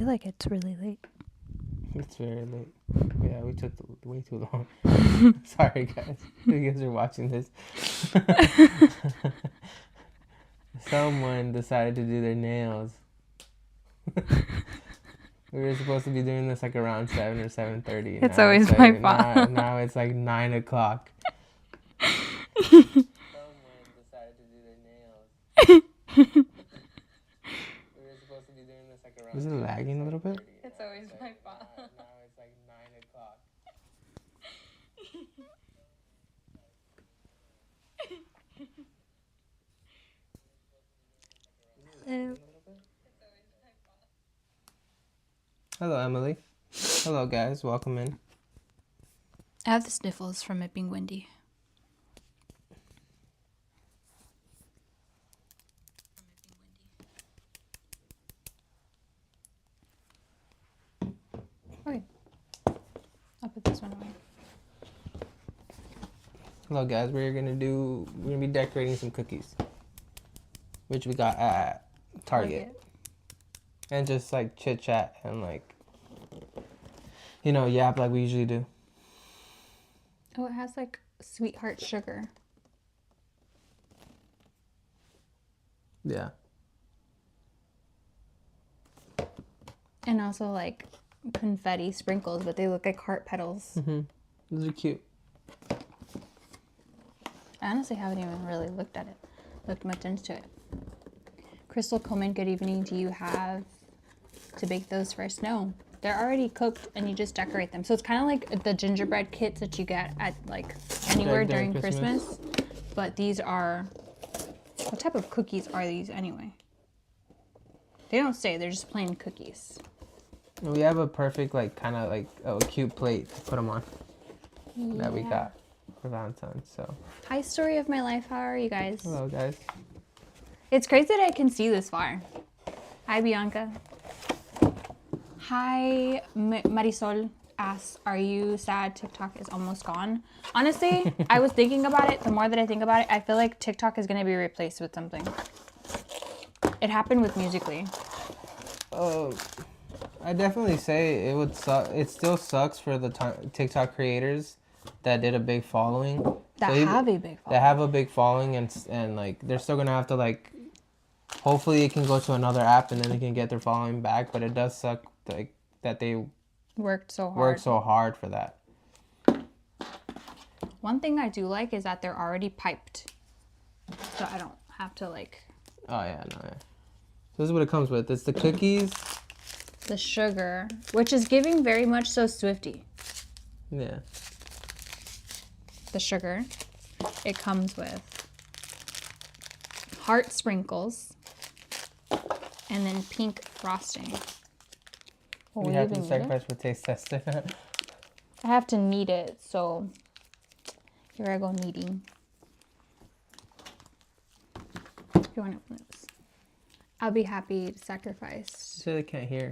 feel like it's really late. It's very late. Yeah, we took way too long. Sorry, guys. You guys are watching this. Someone decided to do their nails. We were supposed to be doing this like around 7 or 7:30. It's always my fault. Now it's like 9 o'clock. Someone decided to do their nails. We were supposed to be doing this like around. Was it lagging a little bit? It's always my fault. Now it's like 9 o'clock. Hello. Hello, Emily. Hello, guys. Welcome in. I have the sniffles from it being windy. Okay. I'll put this one away. Hello, guys. We're gonna be decorating some cookies, which we got at Target. And just like chit chat and like, yap like we usually do. Oh, it has like sweetheart sugar. Yeah. And also like confetti sprinkles, but they look like heart petals. Those are cute. I honestly haven't even really looked much into it. Crystal Coleman, good evening. Do you have to bake those first? No, they're already cooked and you just decorate them. So it's kind of like the gingerbread kits that you get at like anywhere during Christmas. But these are, what type of cookies are these anyway? They don't say, they're just plain cookies. We have a perfect like kind of like a cute plate to put them on that we got for Valentine. So hi, story of my life. How are you guys? hello, guys. It's crazy that I can see this far. Hi, Bianca. Hi, Marisol asks, are you sad TikTok is almost gone? Honestly, I was thinking about it. The more that I think about it, I feel like TikTok is going to be replaced with something. It happened with Musical.ly. I definitely say it would suck. It still sucks for the TikTok creators that did a big following. That have a big following and like they're still gonna have to like. Hopefully, it can go to another app and then they can get their following back. But it does suck like that they worked so hard for that. One thing I do like is that they're already piped, so I don't have to like. Oh yeah, no. Yeah. This is what it comes with. It's the cookies. The sugar, which is giving very much so Swifty. Yeah. The sugar. It comes with heart sprinkles and then pink frosting. We have to sacrifice for taste tester. I have to knead it, so here I go kneading. If you want to open this, I'll be happy to sacrifice. So they can't hear.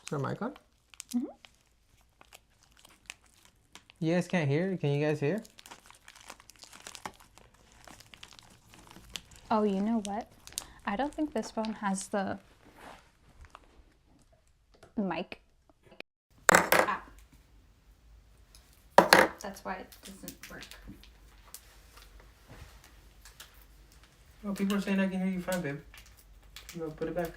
Is there a mic on? Mm-hmm. You guys can't hear? Can you guys hear? Oh, you know what? I don't think this phone has the mic. Ah. That's why it doesn't work. Oh, people are saying I can hear you fine, babe. No, put it back.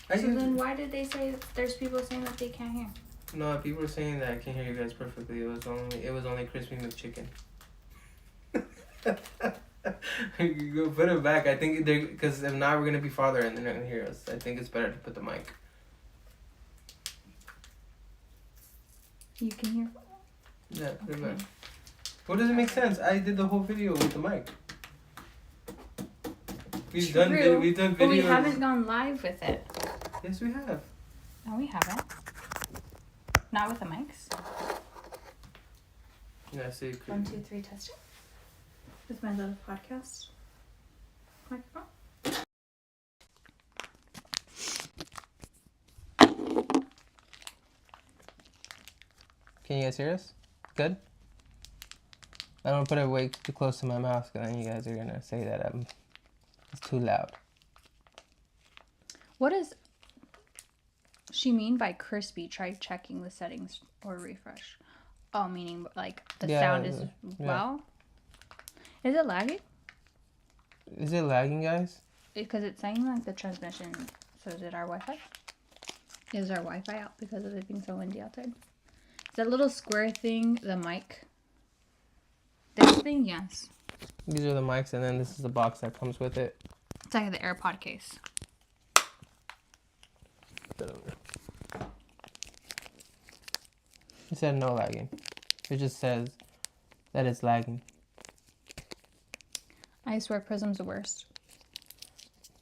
So then why did they say there's people saying that they can't hear? No, people are saying that I can hear you guys perfectly. It was only crispy McChicken. You go put it back. I think because if not, we're gonna be farther and they're not gonna hear us. I think it's better to put the mic. You can hear. Yeah, put it back. What does it make sense? I did the whole video with the mic. We've done videos. But we haven't gone live with it. Yes, we have. No, we haven't. Not with the mics. Yeah, see. 1, 2, 3, test it. With my little podcast microphone. Can you guys hear us? Good? I don't put it way too close to my mouth because then you guys are going to say that it's too loud. What does she mean by crispy? Try checking the settings or refresh. Oh, meaning like the sound is well. Is it lagging? Is it lagging, guys? Because it's saying like the transmission. So is it our Wi-Fi? Is our Wi-Fi out because of it being so windy outside? Is that little square thing the mic? This thing, yes. These are the mics, and then this is the box that comes with it. It's like the AirPod case. It said no lagging. It just says that it's lagging. I swear Prism's the worst.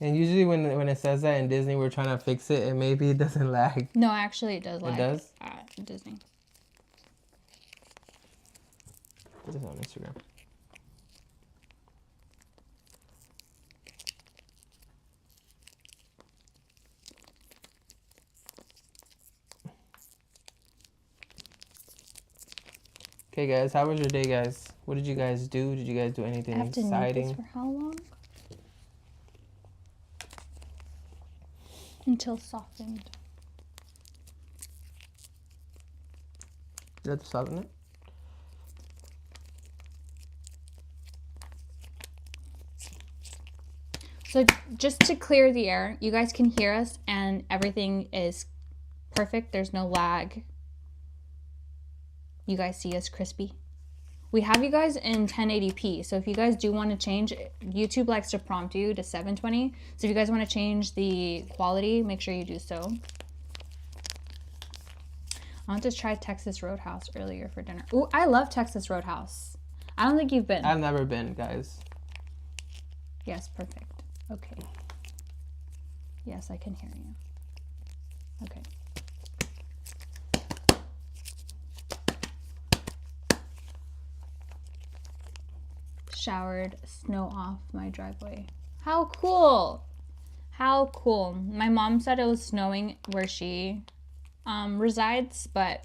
And usually when it says that in Disney, we're trying to fix it, and maybe it doesn't lag. No, actually it does lag. It does? At Disney. Put this on Instagram. Okay, guys, how was your day, guys? What did you guys do? Did you guys do anything I have to exciting? knead this for how long? Until softened. You have to soften it? So just to clear the air, you guys can hear us and everything is perfect. There's no lag. You guys see us crispy. We have you guys in 1080p. So if you guys do want to change, YouTube likes to prompt you to 720. So if you guys want to change the quality, make sure you do so. I want to try Texas Roadhouse earlier for dinner. Ooh, I love Texas Roadhouse. I don't think you've been. I've never been, guys. Yes, perfect. Okay. Yes, I can hear you. Okay. Showered, snow off my driveway. How cool! How cool. My mom said it was snowing where she resides, but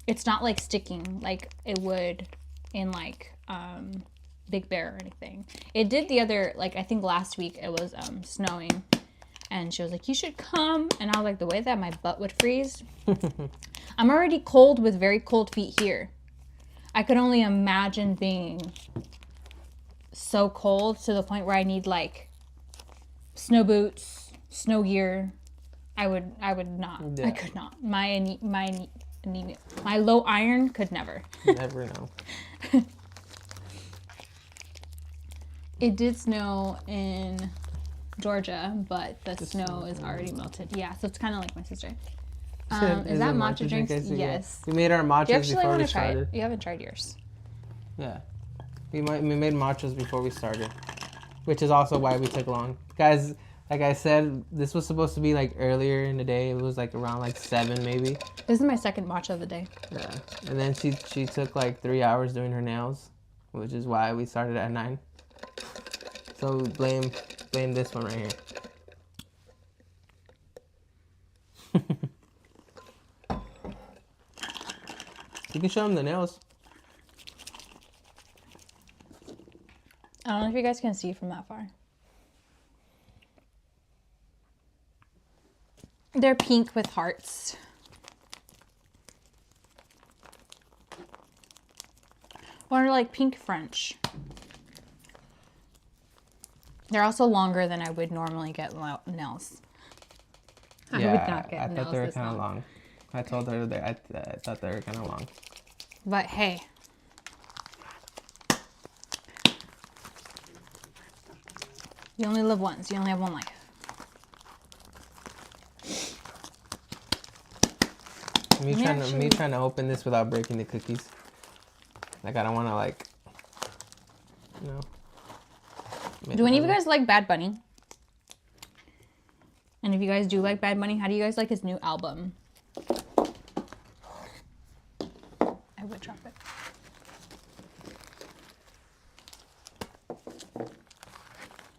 it's not like sticking like it would in like Big Bear or anything. It did the other, like I think last week it was snowing, and she was like, you should come, and I was like, the way that my butt would freeze. I'm already cold with very cold feet here. I could only imagine being so cold to the point where I need like snow boots, snow gear. I would not. Yeah. I could not. My low iron could never. Never know. It did snow in Georgia, but the snow is already melted. Yeah, so it's kind of like my sister. Is that matcha drinks? Yes. We made our matchas before we started. Try it? You haven't tried yours. Yeah. We made matchas before we started, which is also why we took long. Guys, like I said, this was supposed to be like earlier in the day. It was like around like 7 maybe. This is my second matcha of the day. Yeah. And then she took like 3 hours doing her nails, which is why we started at 9. So blame this one right here. You can show them the nails. I don't know if you guys can see from that far. They're pink with hearts. Or like pink French. They're also longer than I would normally get nails. I would not get nails. I thought they were kind of long. I told her that I thought they were kind of long. But hey. You only live once. You only have one life. Me trying to open this without breaking the cookies. Like I don't want to like, you know. Do any of you guys like Bad Bunny? And if you guys do like Bad Bunny, how do you guys like his new album? I would drop it.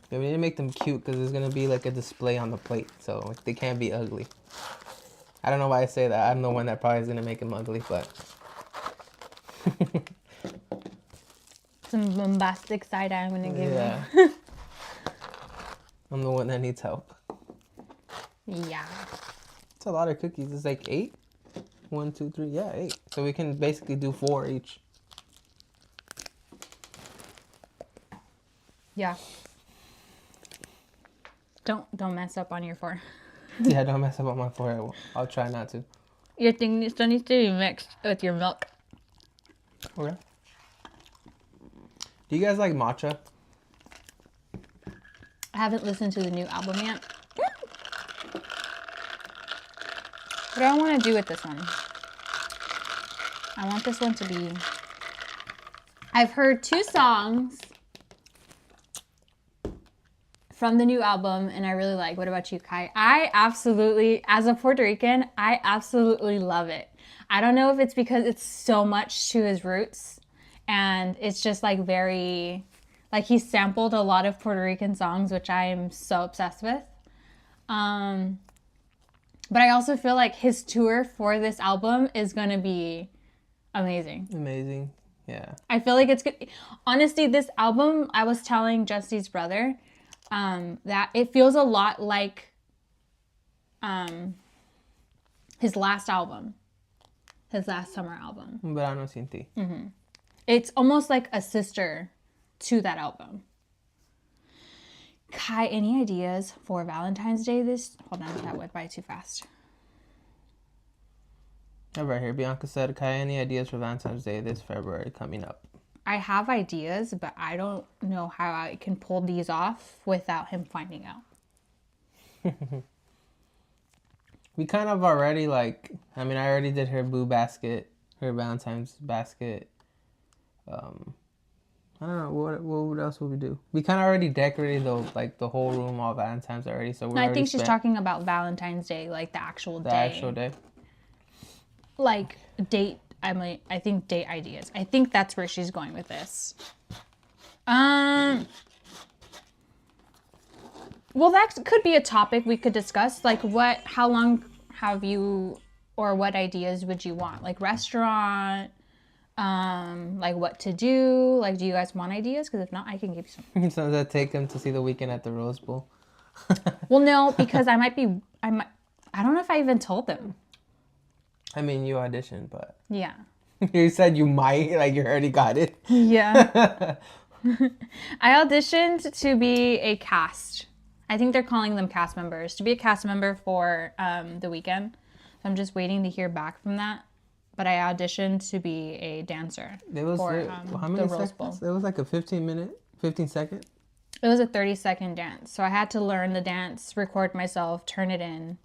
Yeah, we need to make them cute because there's gonna be like a display on the plate, so like, they can't be ugly. I don't know why I say that. I'm the one that probably is gonna make them ugly, but some bombastic side eye I'm gonna give you. I'm the one that needs help. Yeah. It's a lot of cookies. It's like 8. 1, 2, 3. Yeah, 8. So we can basically do 4 each. Yeah. Don't mess up on your 4. Yeah, don't mess up on my forehead. I'll try not to. Your thing still needs to be mixed with your milk. Okay. Do you guys like matcha? I haven't listened to the new album yet. What do I want to do with this one? I want this one to be... I've heard 2 songs from the new album, and I really like. What about you, Kai? I absolutely, as a Puerto Rican, I absolutely love it. I don't know if it's because it's so much to his roots, and it's just like very, like he sampled a lot of Puerto Rican songs, which I am so obsessed with. But I also feel like his tour for this album is going to be amazing. Amazing. Yeah. I feel like it's good. Honestly, this album, I was telling Justy's brother that it feels a lot like his last album, his last summer album. Verano Sin Ti. It's almost like a sister to that album. Kai, any ideas for Valentine's Day Hold on, that went by too fast. Right here, Bianca said, Kai, any ideas for Valentine's Day this February coming up? I have ideas, but I don't know how I can pull these off without him finding out. We kind of already I already did her boo basket, her Valentine's basket. I don't know what else would we do. We kind of already decorated the whole room all Valentine's already. So I think she's talking about Valentine's Day, like the actual day. The actual day. Like date. I think date ideas. I think that's where she's going with this. Well, that could be a topic we could discuss. Like how long have you, or what ideas would you want? Like restaurant, like what to do. Like, do you guys want ideas? Because if not, I can give you some. So that take them to see The Weeknd at the Rose Bowl. Well, no, because I don't know if I even told them. I mean, you auditioned, but... Yeah. You said you might, like you already got it. Yeah. I auditioned to be a cast. I think they're calling them cast members. To be a cast member for The Weeknd. So I'm just waiting to hear back from that. But I auditioned to be a dancer for how many the Rose seconds? Bowl. It was like a 15 second? It was a 30-second dance. So I had to learn the dance, record myself, turn it in.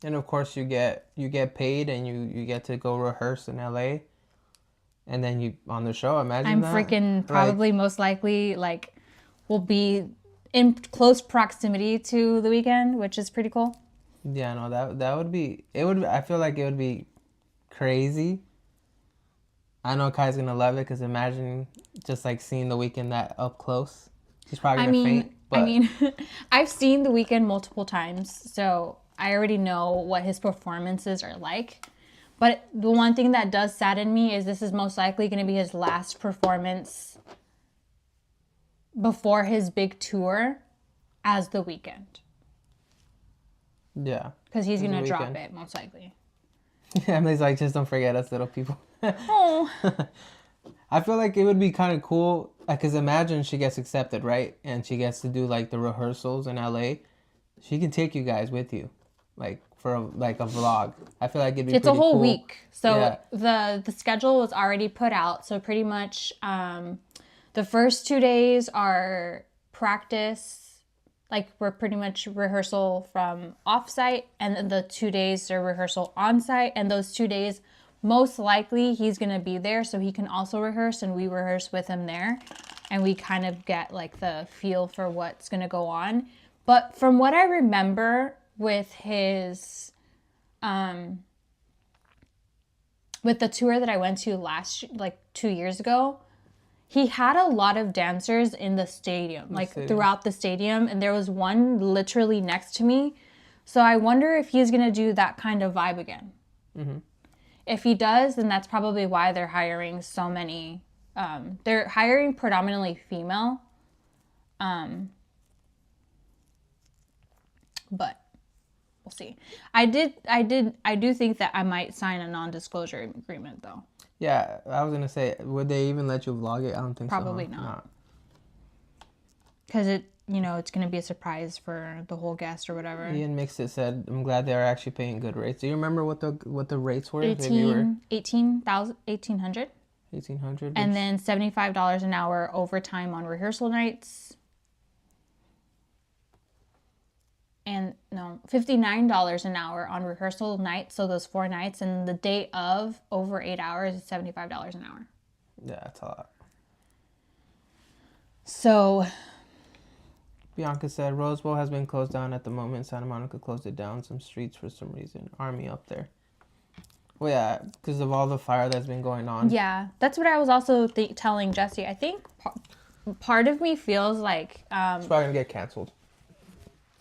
And of course you get paid and you get to go rehearse in LA. And then you on the show, imagine that. I'm freaking probably most likely will be in close proximity to The Weeknd, which is pretty cool. Yeah, no, that would be I feel like it would be crazy. I know Kai's gonna love it because imagine just seeing The Weeknd that up close. He's probably gonna faint. But... I've seen The Weeknd multiple times, so I already know what his performances are like. But the one thing that does sadden me is this is most likely going to be his last performance before his big tour as The Weeknd. Yeah. Because he's going to drop it, most likely. Yeah, and he's like, just don't forget us little people. Oh. I feel like it would be kind of cool, because imagine she gets accepted, right? And she gets to do the rehearsals in LA. She can take you guys with you. For a vlog. I feel like it'd be It's a whole cool. week. So yeah. the schedule was already put out. So pretty much the first 2 days are practice. We're pretty much rehearsal from offsite. And then the 2 days are rehearsal on site. And those 2 days, most likely he's going to be there. So he can also rehearse and we rehearse with him there. And we kind of get the feel for what's going to go on. But from what I remember... with his with the tour that I went to 2 years ago, he had a lot of dancers in the stadium, throughout the stadium, and there was one literally next to me. So I wonder if he's gonna do that kind of vibe again. Mm-hmm. If he does, then that's probably why they're hiring so many. They're hiring predominantly female. but we'll see. I do think that I might sign a non-disclosure agreement though. Yeah, I was gonna say, would they even let you vlog it? I don't think Probably so. Probably not. Because it's gonna be a surprise for the whole guest or whatever. Ian Mixit said, "I'm glad they are actually paying good rates." Do you remember what the rates were? 1800 1800 and then $75 an hour overtime on rehearsal nights. And no, $59 an hour on rehearsal nights, so those 4 nights, and the day of over 8 hours is $75 an hour. Yeah, that's a lot. So Bianca said, Rose Bowl has been closed down at the moment. Santa Monica closed it down some streets for some reason. Army up there. Well, yeah, because of all the fire that's been going on. Yeah, that's what I was also telling Jesse. I think part of me feels like... it's probably going to get canceled.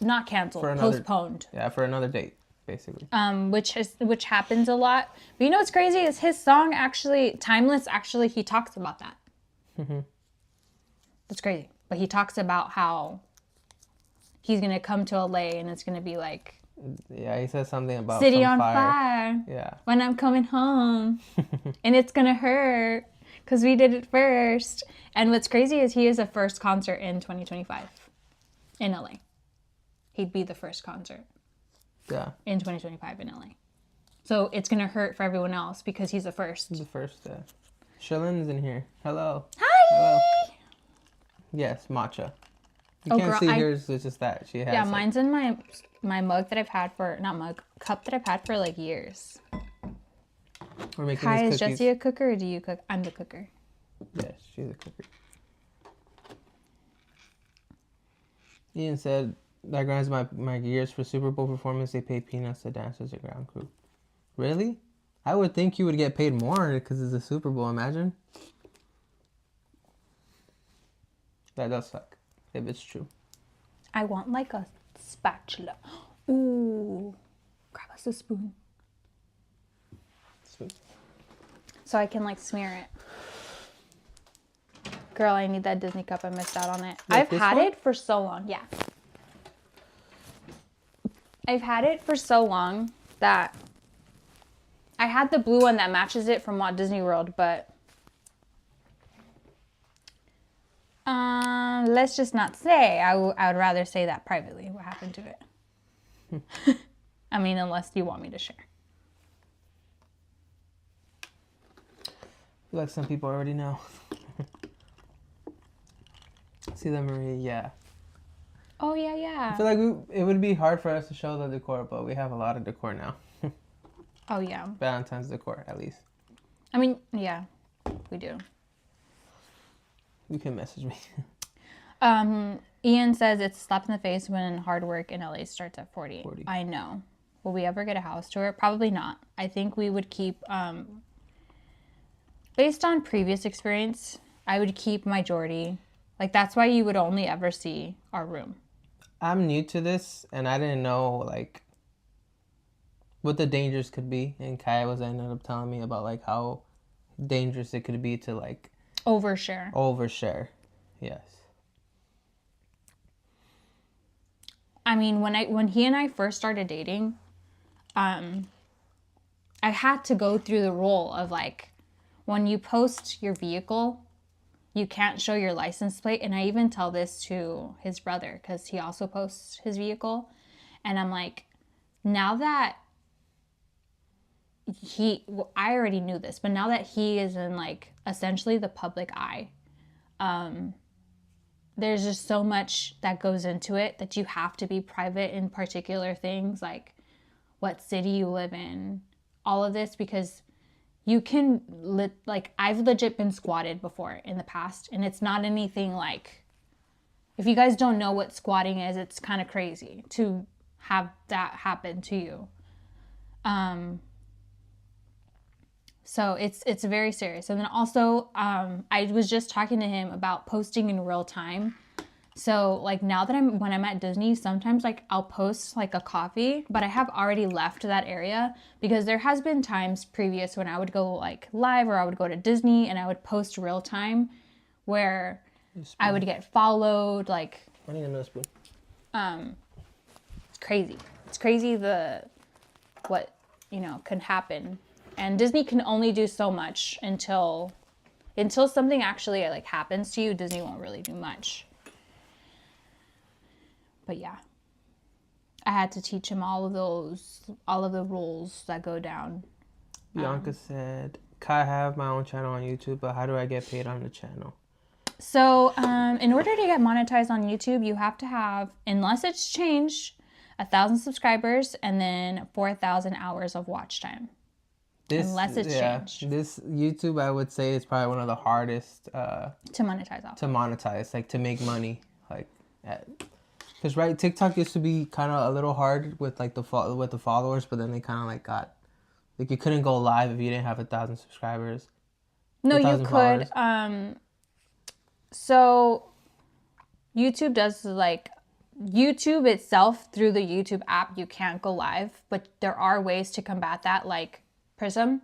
Not canceled, postponed. Yeah, for another date, basically. Which happens a lot. But you know what's crazy is his song actually, Timeless, actually, he talks about that. Mm-hmm. That's crazy. But he talks about how he's going to come to LA and it's going to be like... Yeah, he says something about City on fire. Yeah. When I'm coming home. And it's going to hurt because we did it first. And what's crazy is he is a first concert in 2025 in LA. He'd be the first concert. Yeah. In 2025 in LA. So it's going to hurt for everyone else because he's the first. He's the first, yeah. Shillin's in here. Hello. Hi! Hello. Yes, matcha. You can't see hers, it's just that. She has Yeah, mine's in my mug that I've had for, not mug, cup that I've had for like years. We're making Hi, these is cookies. Jessie a cooker or do you cook? I'm the cooker. Yes, she's a cooker. Ian said, that grinds my gears for Super Bowl performance. They pay peanuts to dancers and ground crew. Really? I would think you would get paid more because it's a Super Bowl. Imagine. That does suck. If it's true. I want like a spatula. Ooh. Grab us a spoon. Sweet. So I can like smear it. Girl, I need that Disney cup. I missed out on it. Like I've had it for so long. Yeah. I've had it for so long that I had the blue one that matches it from Walt Disney World, but let's just not say. I would rather say that privately. What happened to it? I mean, unless you want me to share. I feel like some people already know. See that, Marie? Yeah. Oh, yeah, yeah. I feel like it would be hard for us to show the decor, but we have a lot of decor now. Oh, yeah. Valentine's decor, at least. I mean, yeah, we do. You can message me. Ian says it's slap in the face when hard work in LA starts at 40. I know. Will we ever get a house tour? Probably not. I think we would keep, based on previous experience, I would keep majority. Like, that's why you would only ever see our room. I'm new to this, and I didn't know, like, what the dangers could be. And Kai ended up telling me about, like, how dangerous it could be to, like... Overshare. Yes. I mean, when he and I first started dating, I had to go through the rule of, like, when you post your vehicle... You can't show your license plate. And I even tell this to his brother because he also posts his vehicle. And I'm like, now that I already knew this, but now that he is in like essentially the public eye, there's just so much that goes into it that you have to be private in particular things like what city you live in, all of this, because you can, like, I've legit been squatted before in the past, and it's not anything like, if you guys don't know what squatting is, it's kind of crazy to have that happen to you. So it's very serious. And then also, I was just talking to him about posting in real time. So like now that when I'm at Disney, sometimes like I'll post like a coffee, but I have already left that area because there has been times previous when I would go like live or I would go to Disney and I would post real time where I would get followed. Like, I need another spoon. It's crazy. It's crazy what, can happen. And Disney can only do so much until something actually like happens to you. Disney won't really do much. But yeah, I had to teach him all of the rules that go down. Bianca said, I have my own channel on YouTube, but how do I get paid on the channel? So in order to get monetized on YouTube, you have to have, unless it's changed, 1,000 subscribers and then 4,000 hours of watch time. Unless it's changed. This YouTube, I would say, is probably one of the hardest to monetize off. To monetize, like to make money, like, because right, TikTok used to be kind of a little hard with like the followers, but then they kind of like got, like you couldn't go live if you didn't have 1,000 subscribers. No, you could. So YouTube does like YouTube itself through the YouTube app, you can't go live, but there are ways to combat that, like Prism.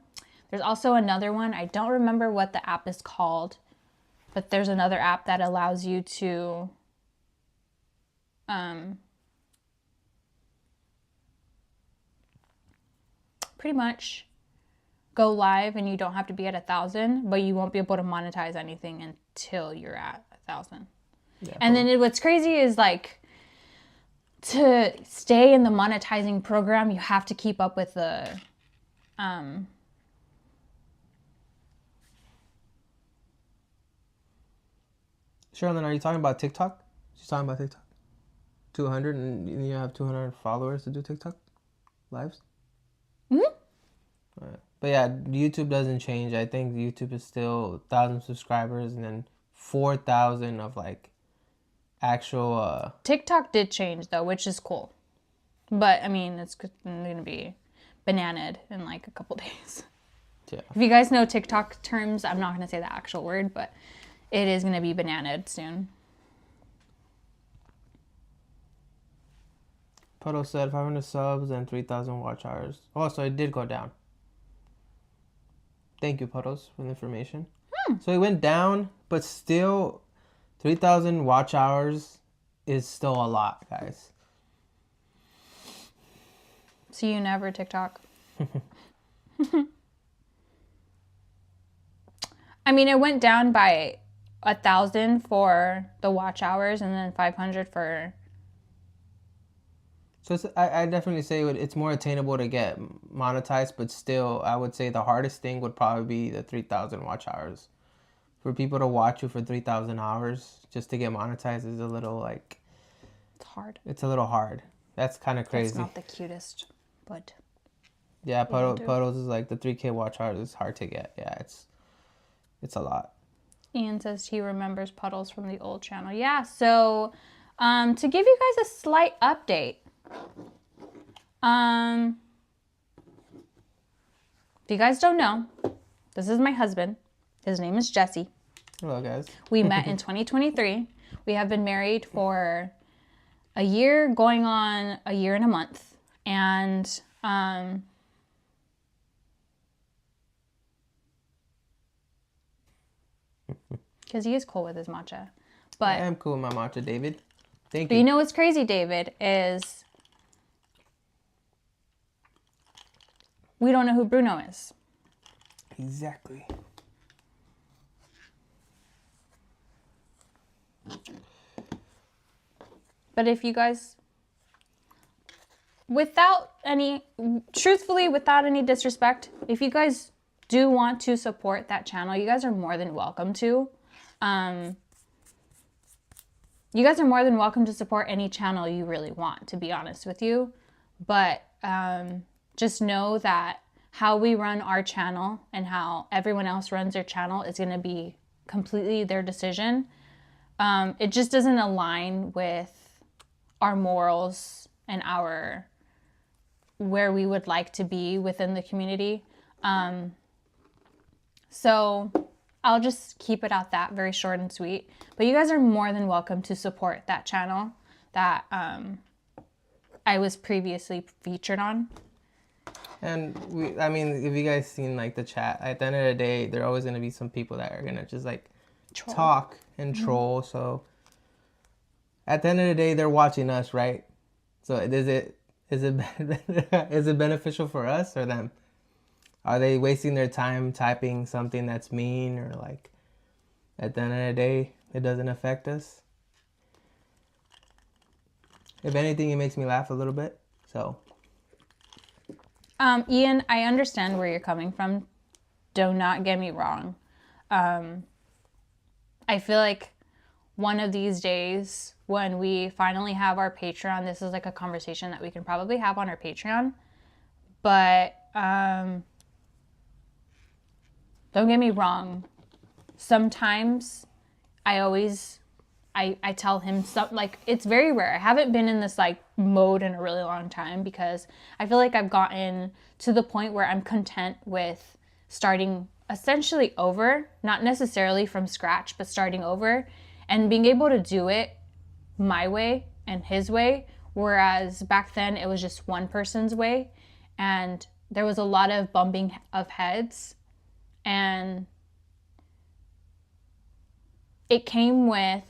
There's also another one. I don't remember what the app is called, but there's another app that allows you to pretty much go live and you don't have to be at 1,000, but you won't be able to monetize anything until you're at 1,000. Yeah, and then what's crazy is like to stay in the monetizing program, you have to keep up with the Sherilyn, are you talking about TikTok? She's talking about TikTok. 200 and you have 200 followers to do TikTok lives? But yeah, YouTube doesn't change. I think YouTube is still 1,000 subscribers and then 4,000 of like actual... TikTok did change though, which is cool. But I mean, it's going to be bananaed in like a couple days. Yeah. If you guys know TikTok terms, I'm not going to say the actual word, but it is going to be bananaed soon. Puddle said 500 subs and 3,000 watch hours. Oh, so it did go down. Thank you, Puddles, for the information. So it went down, but still 3,000 watch hours is still a lot, guys. So you never TikTok? I mean, it went down by 1,000 for the watch hours and then 500 for... So I definitely say it's more attainable to get monetized, but still, I would say the hardest thing would probably be the 3,000 watch hours. For people to watch you for 3,000 hours just to get monetized is a little like... It's hard. It's a little hard. That's kind of crazy. It's not the cutest, but... Yeah, Puddles is like the 3K watch hours is hard to get. Yeah, it's a lot. Ian says he remembers Puddles from the old channel. Yeah, so to give you guys a slight update... if you guys don't know, this is my husband. His name is Jesse. Hello, guys. We met in 2023. We have been married for a year, going on a year and a month. And because he is cool with his matcha. But I am cool with my matcha, David. Thank you. But you know what's crazy, David, is we don't know who Bruno is. Exactly. But if you guys, truthfully, without any disrespect, if you guys do want to support that channel, you guys are more than welcome to. You guys are more than welcome to support any channel you really want, to be honest with you. But just know that how we run our channel and how everyone else runs their channel is going to be completely their decision. It just doesn't align with our morals and where we would like to be within the community. So I'll just keep it at that, very short and sweet. But you guys are more than welcome to support that channel that I was previously featured on. And I mean, if you guys seen like the chat, at the end of the day, there are always going to be some people that are going to just like talk and troll. So at the end of the day, they're watching us, right? So is it is it beneficial for us or them? Are they wasting their time typing something that's mean, or like at the end of the day it doesn't affect us? If anything, it makes me laugh a little bit. So Ian, I understand where you're coming from. Do not get me wrong. I feel like one of these days when we finally have our Patreon, this is like a conversation that we can probably have on our Patreon. But don't get me wrong. Sometimes I tell him something, like, it's very rare. I haven't been in this like mode in a really long time because I feel like I've gotten to the point where I'm content with starting essentially over, not necessarily from scratch, but starting over and being able to do it my way and his way. Whereas back then it was just one person's way and there was a lot of bumping of heads, and it came with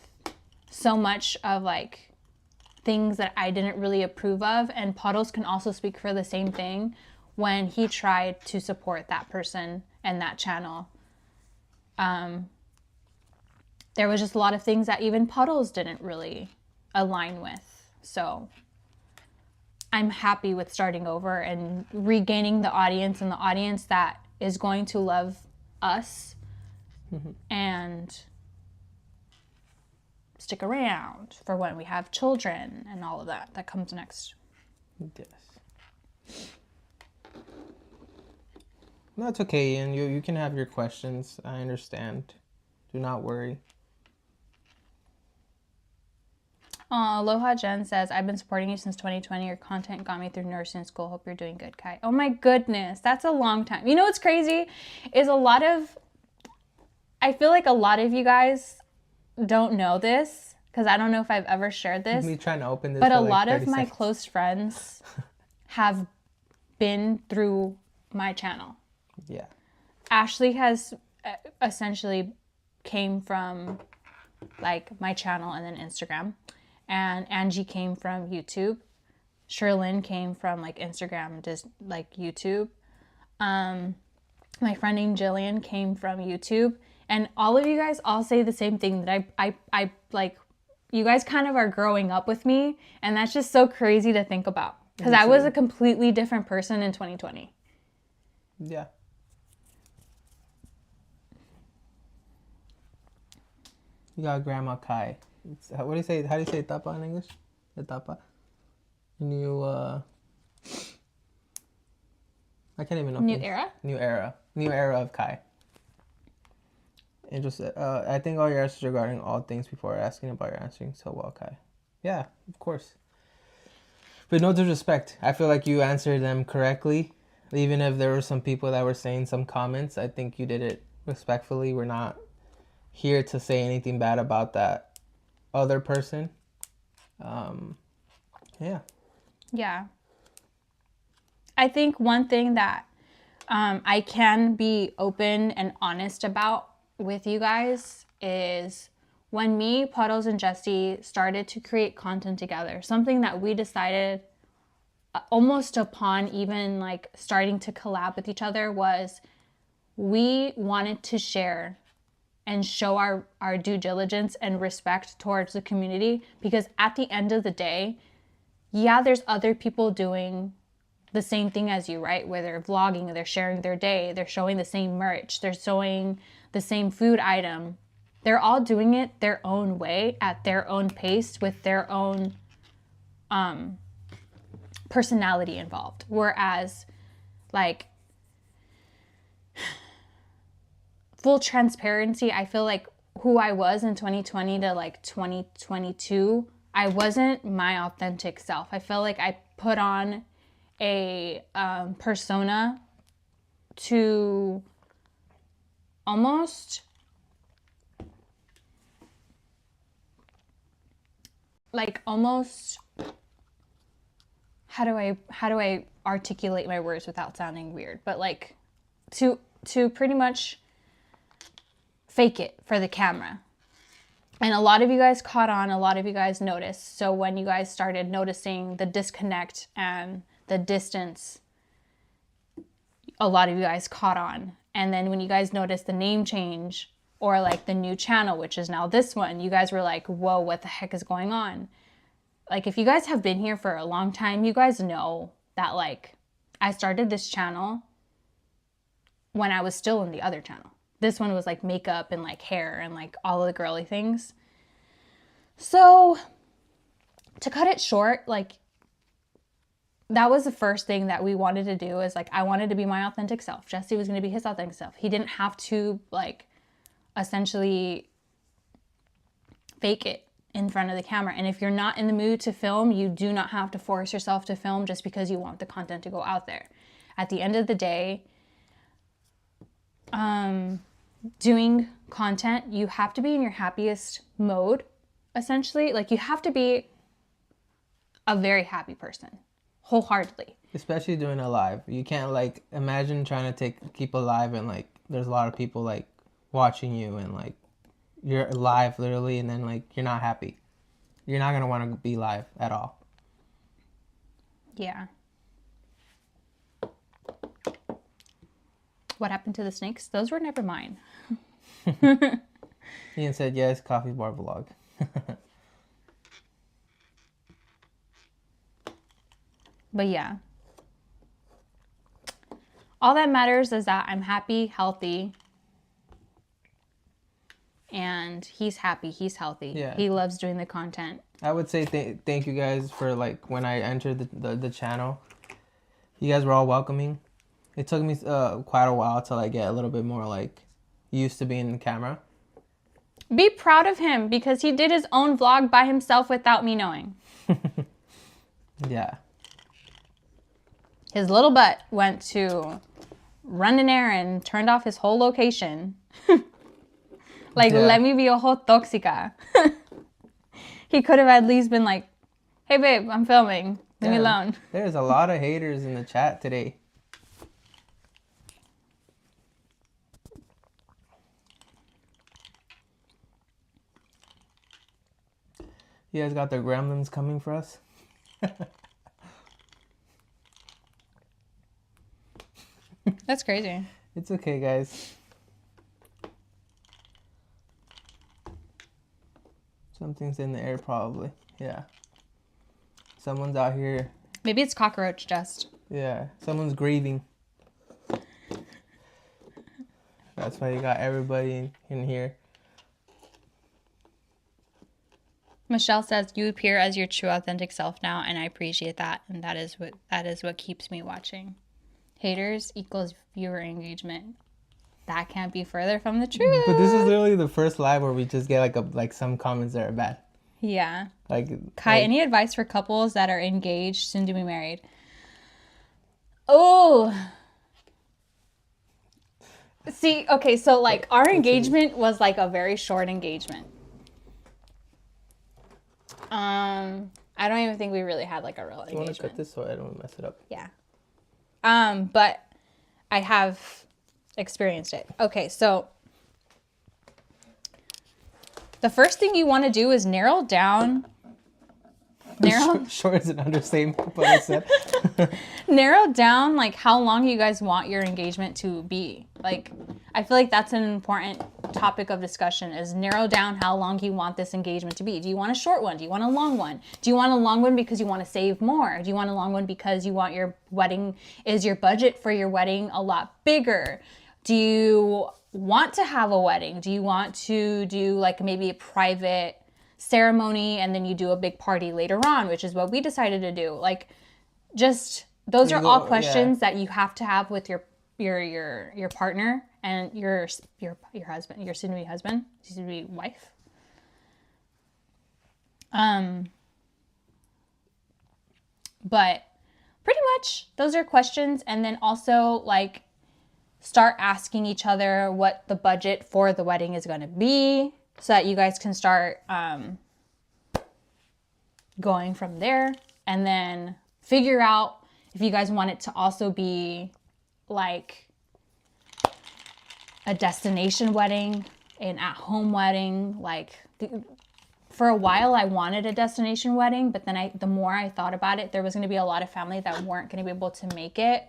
so much of like things that I didn't really approve of. And Puddles can also speak for the same thing. When he tried to support that person and that channel, there was just a lot of things that even Puddles didn't really align with. So I'm happy with starting over and regaining the audience, and the audience that is going to love us and stick around for when we have children and all of that comes next. Yes. No, it's okay, Ian. You can have your questions. I understand. Do not worry. Aloha Jen says, I've been supporting you since 2020. Your content got me through nursing school. Hope you're doing good, Kai. Oh my goodness. That's a long time. You know what's crazy? Is I feel like a lot of you guys don't know this, because I don't know if I've ever shared this. Me trying to open this, but for a like lot 30 of my seconds. close friends have been through my channel. Yeah. Ashley has essentially came from like my channel and then Instagram, and Angie came from YouTube. Sherlyn came from like Instagram, just like YouTube. My friend named Jillian came from YouTube, and all of you guys all say the same thing, that I like, you guys kind of are growing up with me, and that's just so crazy to think about, because I was a completely different person in 2020. Yeah. You got Grandma Kai. What do you say? How do you say tapa in English? The tapa. New. I can't even know. New era? New era. New era of Kai. Interesting. I think all your answers regarding all things before asking about your answering so well, Kai. Yeah, of course. But no disrespect. I feel like you answered them correctly. Even if there were some people that were saying some comments, I think you did it respectfully. We're not here to say anything bad about that other person. Yeah. Yeah. I think one thing that I can be open and honest about with you guys is when me, Puddles, and Jesse started to create content together, something that we decided almost upon even like starting to collab with each other was we wanted to share and show our due diligence and respect towards the community, because at the end of the day, yeah, there's other people doing the same thing as you, right? Where they're vlogging, they're sharing their day, they're showing the same merch, they're showing the same food item. They're all doing it their own way, at their own pace, with their own personality involved. Whereas, like, full transparency, I feel like who I was in 2020 to like 2022, I wasn't my authentic self. I felt like I put on a persona to almost how do I articulate my words without sounding weird, but like to pretty much fake it for the camera. And a lot of you guys caught on, a lot of you guys noticed. So when you guys started noticing the disconnect and the distance, a lot of you guys caught on. And then when you guys noticed the name change or like the new channel, which is now this one, you guys were like, whoa, what the heck is going on? Like, if you guys have been here for a long time, you guys know that, like, I started this channel when I was still in the other channel. This one was like makeup and like hair and like all of the girly things. So to cut it short, like, that was the first thing that we wanted to do, is like, I wanted to be my authentic self. Jesse was going to be his authentic self. He didn't have to like essentially fake it in front of the camera. And if you're not in the mood to film, you do not have to force yourself to film just because you want the content to go out there. At the end of the day, doing content, you have to be in your happiest mode, essentially. Like, you have to be a very happy person, wholeheartedly. Especially doing a live. You can't, like, imagine trying to keep a live and, like, there's a lot of people, like, watching you and, like, you're live literally, and then, like, you're not happy. You're not going to want to be live at all. Yeah. What happened to the snakes? Those were never mine. Ian said, yes, coffee bar vlog. But yeah. All that matters is that I'm happy, healthy, and he's happy, he's healthy. Yeah. He loves doing the content. I would say thank you guys for, like, when I entered the channel, you guys were all welcoming. It took me quite a while to, like, get a little bit more, like, used to being in the camera. Be proud of him, because he did his own vlog by himself without me knowing. Yeah. His little butt went to run an errand, turned off his whole location. Like, Yeah. let me be ojo toxica. He could have at least been like, hey, babe, I'm filming. Leave me alone. There's a lot of haters in the chat today. You guys got the gremlins coming for us? That's crazy. It's okay, guys. Something's in the air, probably. Yeah. Someone's out here. Maybe it's cockroach dust. Yeah. Someone's grieving. That's why you got everybody in here. Michelle says, you appear as your true authentic self now, and I appreciate that. And that is what keeps me watching. Haters equals viewer engagement. That can't be further from the truth. But this is literally the first live where we just get like some comments that are bad. Yeah. Like, Kai, any advice for couples that are engaged, soon to be married? Oh. See, okay, so like our engagement was like a very short engagement. I don't even think we really had like a real engagement. I want to cut this so I don't mess it up. Yeah. But I have experienced it. Okay, so the first thing you want to do is narrow down. Short is an understatement, but I said. Narrow down like how long you guys want your engagement to be. Like, I feel like that's an important topic of discussion, is narrow down how long you want this engagement to be. Do you want a short one? Do you want a long one? Do you want a long one because you want to save more? Do you want a long one because you want your wedding, is your budget for your wedding a lot bigger? Do you want to have a wedding? Do you want to do like maybe a private ceremony and then you do a big party later on, which is what we decided to do? Like, just those are all questions that you have to have with your partner and your husband, your soon-to-be husband, soon-to-be wife. But pretty much those are questions. And then also like start asking each other what the budget for the wedding is going to be, so that you guys can start going from there. And then figure out if you guys want it to also be like a destination wedding, an at-home wedding. Like, for a while I wanted a destination wedding, but then the more I thought about it, there was going to be a lot of family that weren't going to be able to make it.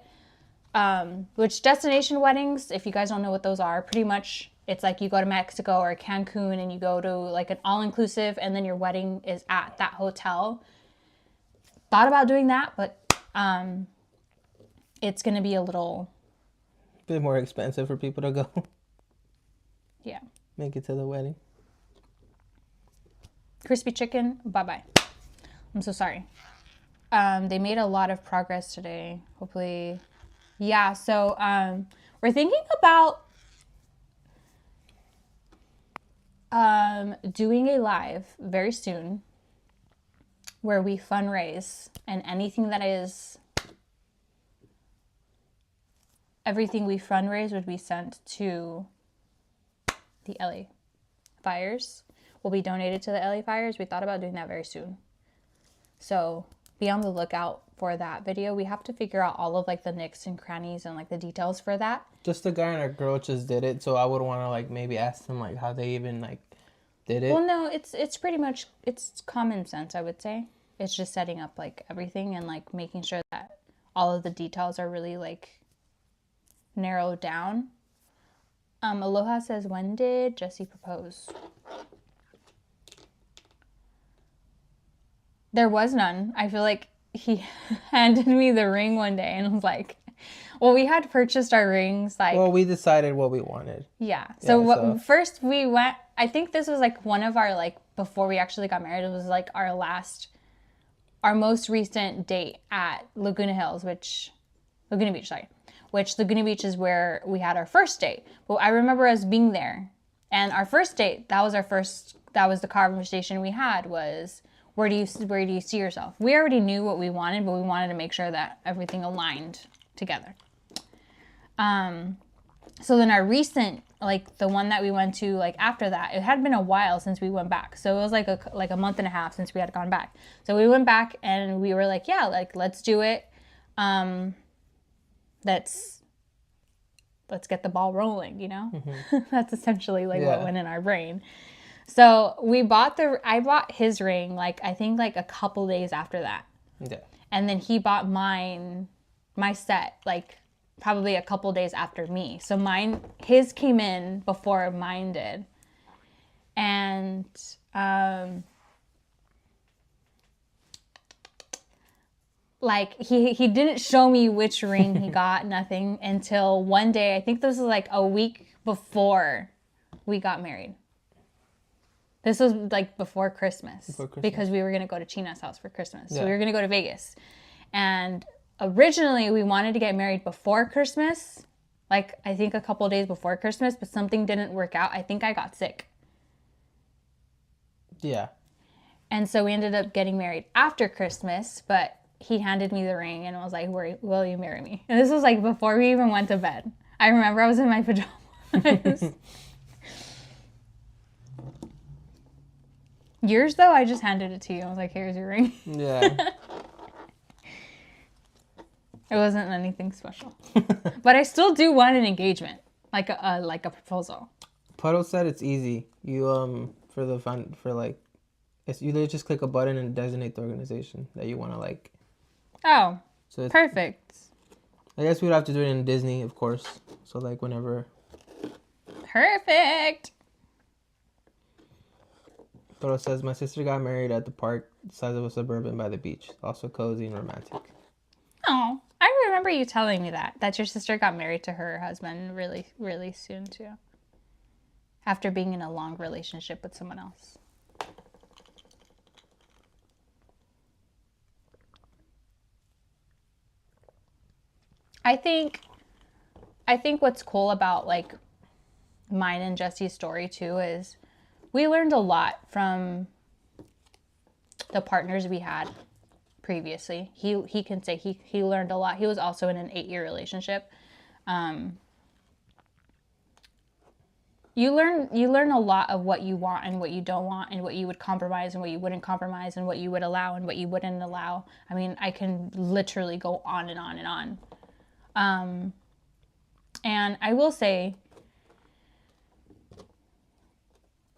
Which destination weddings, if you guys don't know what those are, pretty much it's like you go to Mexico or Cancun and you go to like an all-inclusive and then your wedding is at that hotel. Thought about doing that, but it's going to be a little bit more expensive for people to go. Yeah. Make it to the wedding. Crispy chicken, bye-bye. I'm so sorry. They made a lot of progress today. Hopefully. Yeah, so we're thinking about doing a live very soon where we fundraise, and everything we fundraise would be sent to the LA fires. Will be donated to the LA fires. We thought about doing that very soon. So be on the lookout for that video. We have to figure out all of like the nicks and crannies and like the details for that. Just the guy in our girl just did it, so I would want to like maybe ask them like how they even like did it. Well, no, it's pretty much, it's common sense, I would say. It's just setting up like everything and like making sure that all of the details are really like narrowed down. Aloha says, when did Jesse propose? There was none. I feel like he handed me the ring one day and was like, well, we had purchased our rings like... Well, we decided what we wanted. Yeah. So first we went, I think this was like one of our like, before we actually got married, it was like our most recent date at Laguna Beach, which Laguna Beach is where we had our first date. Well, I remember us being there, and our first date, that was the conversation we had was, where do you see yourself? We already knew what we wanted, but we wanted to make sure that everything aligned together. So then our recent, like the one that we went to like after that, it had been a while since we went back. So it was like a month and a half since we had gone back. So we went back and we were like, yeah, like let's do it. Let's get the ball rolling, you know? Mm-hmm. That's essentially like what went in our brain. So I bought his ring, like, I think like a couple days after that. Yeah. And then he bought my set, like probably a couple days after me. So his came in before mine did. And, like he didn't show me which ring he got, nothing, until one day, I think this was like a week before we got married. This was like before Christmas. Because we were going to go to China's house for Christmas. So we were going to go to Vegas. And originally we wanted to get married before Christmas, like I think a couple days before Christmas, but something didn't work out. I think I got sick. Yeah. And so we ended up getting married after Christmas, but he handed me the ring and was like, will you marry me? And this was like before we even went to bed. I remember I was in my pajamas. Yours, though, I just handed it to you. I was like, here's your ring. Yeah. It wasn't anything special. But I still do want an engagement, like a proposal. Puddle said it's easy. You, you literally just click a button and designate the organization that you want to like. Oh, so perfect. I guess we'd have to do it in Disney, of course. So like whenever. Perfect. Puddle says, my sister got married at the park the size of a Suburban by the beach. Also cozy and romantic. Oh, I remember you telling me that your sister got married to her husband really, really soon too. After being in a long relationship with someone else. I think what's cool about like mine and Jesse's story too is we learned a lot from the partners we had previously. He can say he learned a lot. He was also in an 8-year relationship. You learn a lot of what you want and what you don't want, and what you would compromise and what you wouldn't compromise, and what you would allow and what you wouldn't allow. I mean, I can literally go on and on and on. And I will say,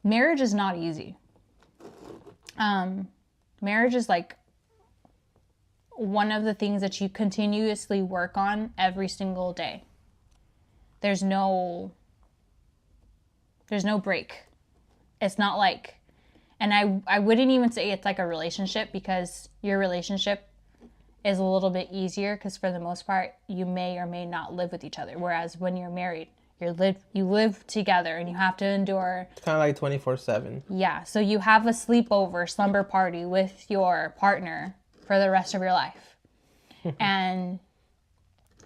marriage is not easy. Marriage is like one of the things that you continuously work on every single day. There's no break. It's not like, and I wouldn't even say it's like a relationship, because your relationship is a little bit easier because for the most part you may or may not live with each other, whereas when you're married, you live together and you have to endure. It's kind of like 24/7. Yeah, so you have a sleepover slumber party with your partner for the rest of your life. And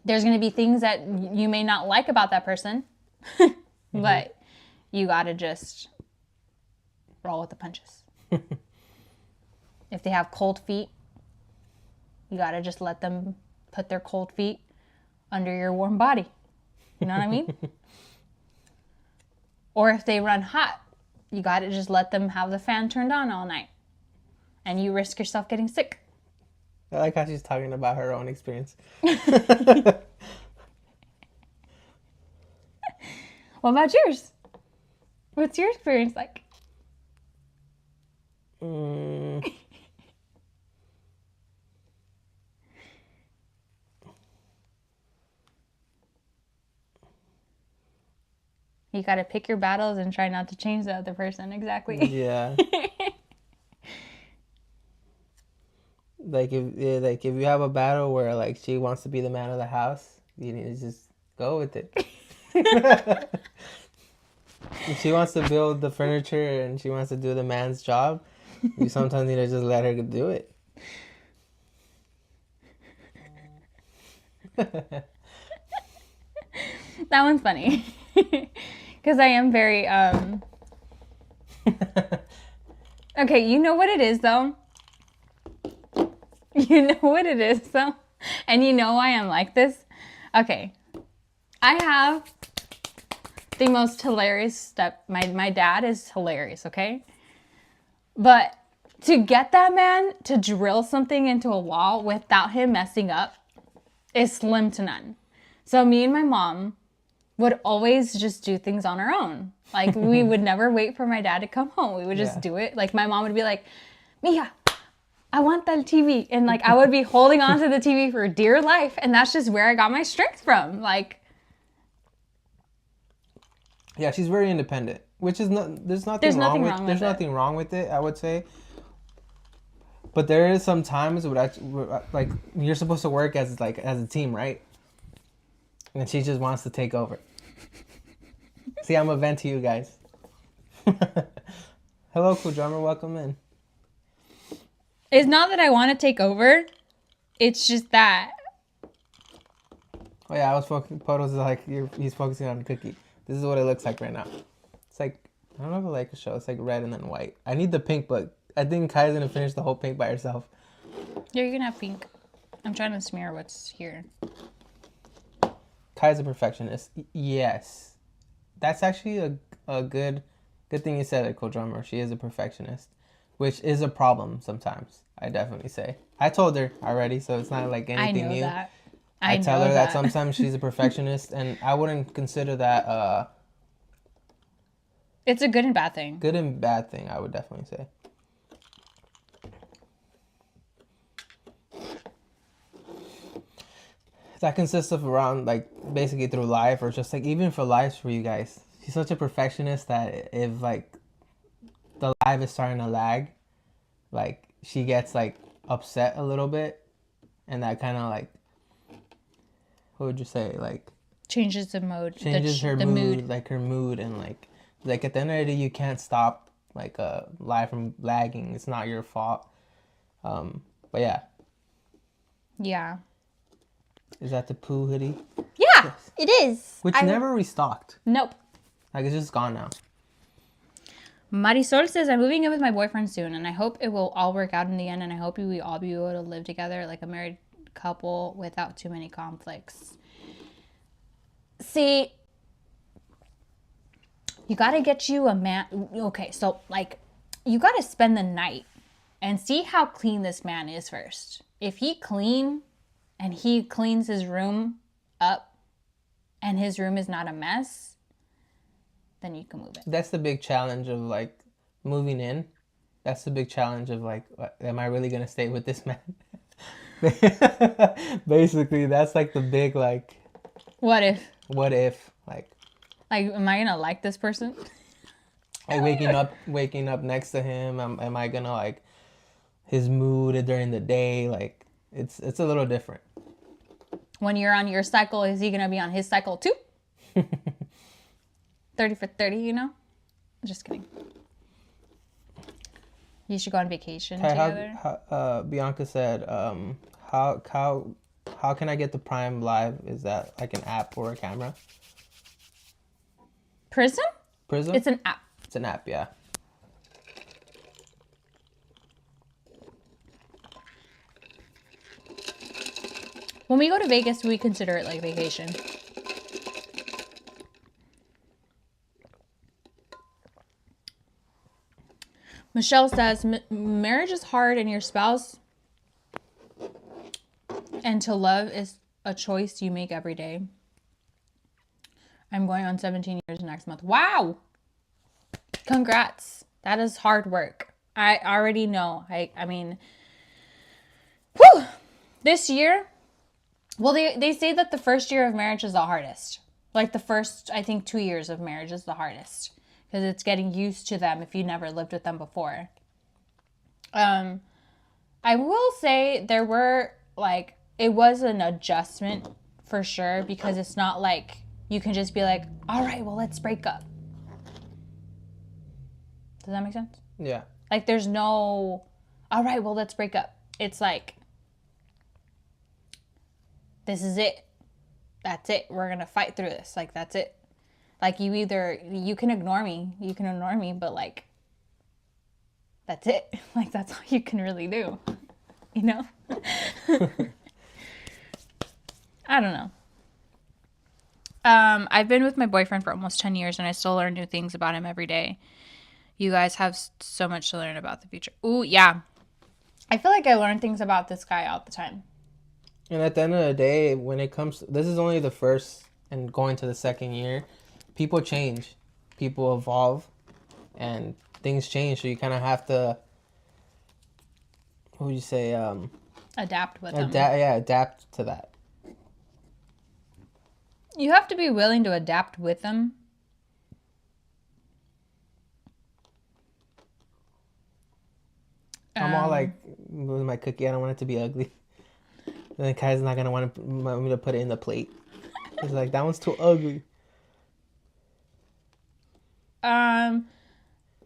there's going to be things that you may not like about that person, but you got to just roll with the punches. If they have cold feet, you got to just let them put their cold feet under your warm body. You know what I mean? Or if they run hot, you got to just let them have the fan turned on all night. And you risk yourself getting sick. I like how she's talking about her own experience. What about yours? What's your experience like? You got to pick your battles and try not to change the other person. Exactly. Yeah. Like if you have a battle where like she wants to be the man of the house, you need to just go with it. If she wants to build the furniture and she wants to do the man's job, you sometimes need to just let her do it. That one's funny. Because I am very, okay, you know what it is, though? You know what it is, though? And you know why I'm like this? Okay. I have the most hilarious step. My dad is hilarious, okay? But to get that man to drill something into a wall without him messing up is slim to none. So me and my mom would always just do things on our own. Like, we would never wait for my dad to come home. We would just do it. Like, my mom would be like, Mija, I want that TV. And, like, I would be holding on to the TV for dear life. And that's just where I got my strength from. Like, yeah, she's very independent, which is not, there's nothing wrong with it, I would say. But there is some times where like you're supposed to work as a team, right? And she just wants to take over. See, I'm a vent to you guys. Hello, cool drummer. Welcome in. it's not that I want to take over. It's just that. Oh yeah, I was focusing. Photos like he's focusing on the cookie. This is what it looks like right now. It's like, I don't know if I like the show. It's like red and then white. I need the pink, but I think Kai's gonna finish the whole pink by herself. Yeah, you can have pink. I'm trying to smear what's here. Kai's a perfectionist. Yes, that's actually a good thing you said, Cool Drummer. She is a perfectionist, which is a problem sometimes. I definitely say. I told her already, so it's not like anything new. That. I tell her that sometimes she's a perfectionist, and I wouldn't consider that it's a good and bad thing. Good and bad thing, I would definitely say. That consists of around, like, basically through life, or just, like, even for lives for you guys. She's such a perfectionist that if, like, the live is starting to lag, like, she gets, like, upset a little bit, and that kind of, like, what would you say, like... Changes the mode. Changes her mood, like, her mood, and, like, at the end of the day, you can't stop, like, a live from lagging. It's not your fault. But, yeah. Yeah. Is that the poo hoodie? Yeah, yes. It is. Which never restocked. Nope. Like, it's just gone now. Marisol says, I'm moving in with my boyfriend soon, and I hope it will all work out in the end, and I hope we all be able to live together like a married couple without too many conflicts. See, you got to get you a man. Okay, so, like, you got to spend the night and see how clean this man is first. If he clean... and he cleans his room up and his room is not a mess, then you can move it. That's the big challenge of like moving in. That's the big challenge of like, am I really gonna stay with this man? Basically, that's like the big like. What if Like am I gonna like this person? like waking up next to him? Am I gonna like his mood during the day? Like it's a little different. When you're on your cycle, is he gonna be on his cycle too? 30 for 30, you know? Just kidding. You should go on vacation together. Bianca said, how can I get the Prime Live? Is that like an app or a camera? Prism? Prism? It's an app. It's an app, yeah. When we go to Vegas, we consider it like vacation. Michelle says, marriage is hard and your spouse, and to love is a choice you make every day. I'm going on 17 years next month. Wow! Congrats. That is hard work. I already know. I mean, whew! This year, well, they say that the first year of marriage is the hardest. Like the first, I think, 2 years of marriage is the hardest. Because it's getting used to them if you never lived with them before. I will say there were, like, it was an adjustment for sure. Because it's not like you can just be like, all right, well, let's break up. Does that make sense? Yeah. Like, there's no, all right, well, let's break up. It's like, this is it. That's it. We're going to fight through this. Like, that's it. Like, you can ignore me. You can ignore me, but, like, that's it. Like, that's all you can really do. You know? I don't know. I've been with my boyfriend for almost 10 years, and I still learn new things about him every day. You guys have so much to learn about the future. Ooh, yeah. I feel like I learn things about this guy all the time. And at the end of the day, when it comes, this is only the first and going to the second year. People change, people evolve, and things change. So you kind of have to, what would you say? Adapt with them. Adapt to that. You have to be willing to adapt with them. I'm all like, with my cookie, I don't want it to be ugly. And then Kai's not going to want me to put it in the plate. He's like, that one's too ugly.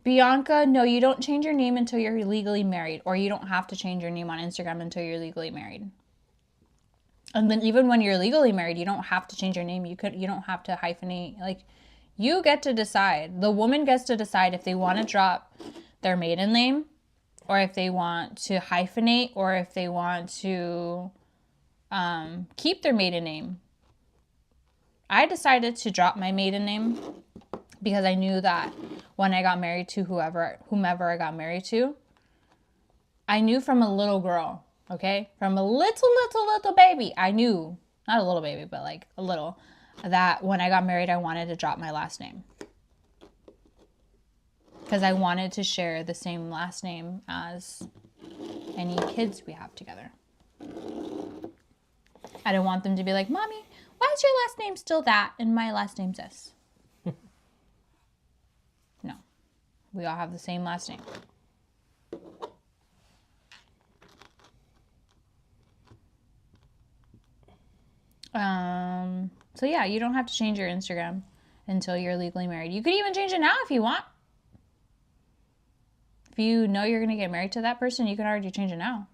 Bianca, no, you don't change your name until you're legally married, or you don't have to change your name on Instagram until you're legally married. And then even when you're legally married, you don't have to change your name. You don't have to hyphenate. Like, you get to decide. The woman gets to decide if they want to drop their maiden name, or if they want to hyphenate, or if they want to keep their maiden name. I decided to drop my maiden name because I knew that when I got married to whomever I got married to, I knew from a little girl, okay? From a little baby, I knew, not a little baby, but like a little, that when I got married, I wanted to drop my last name. Because I wanted to share the same last name as any kids we have together. I didn't want them to be like, Mommy, why is your last name still that and my last name's this? No. We all have the same last name. So yeah, you don't have to change your Instagram until you're legally married. You could even change it now if you want. If you know you're going to get married to that person, you can already change it now.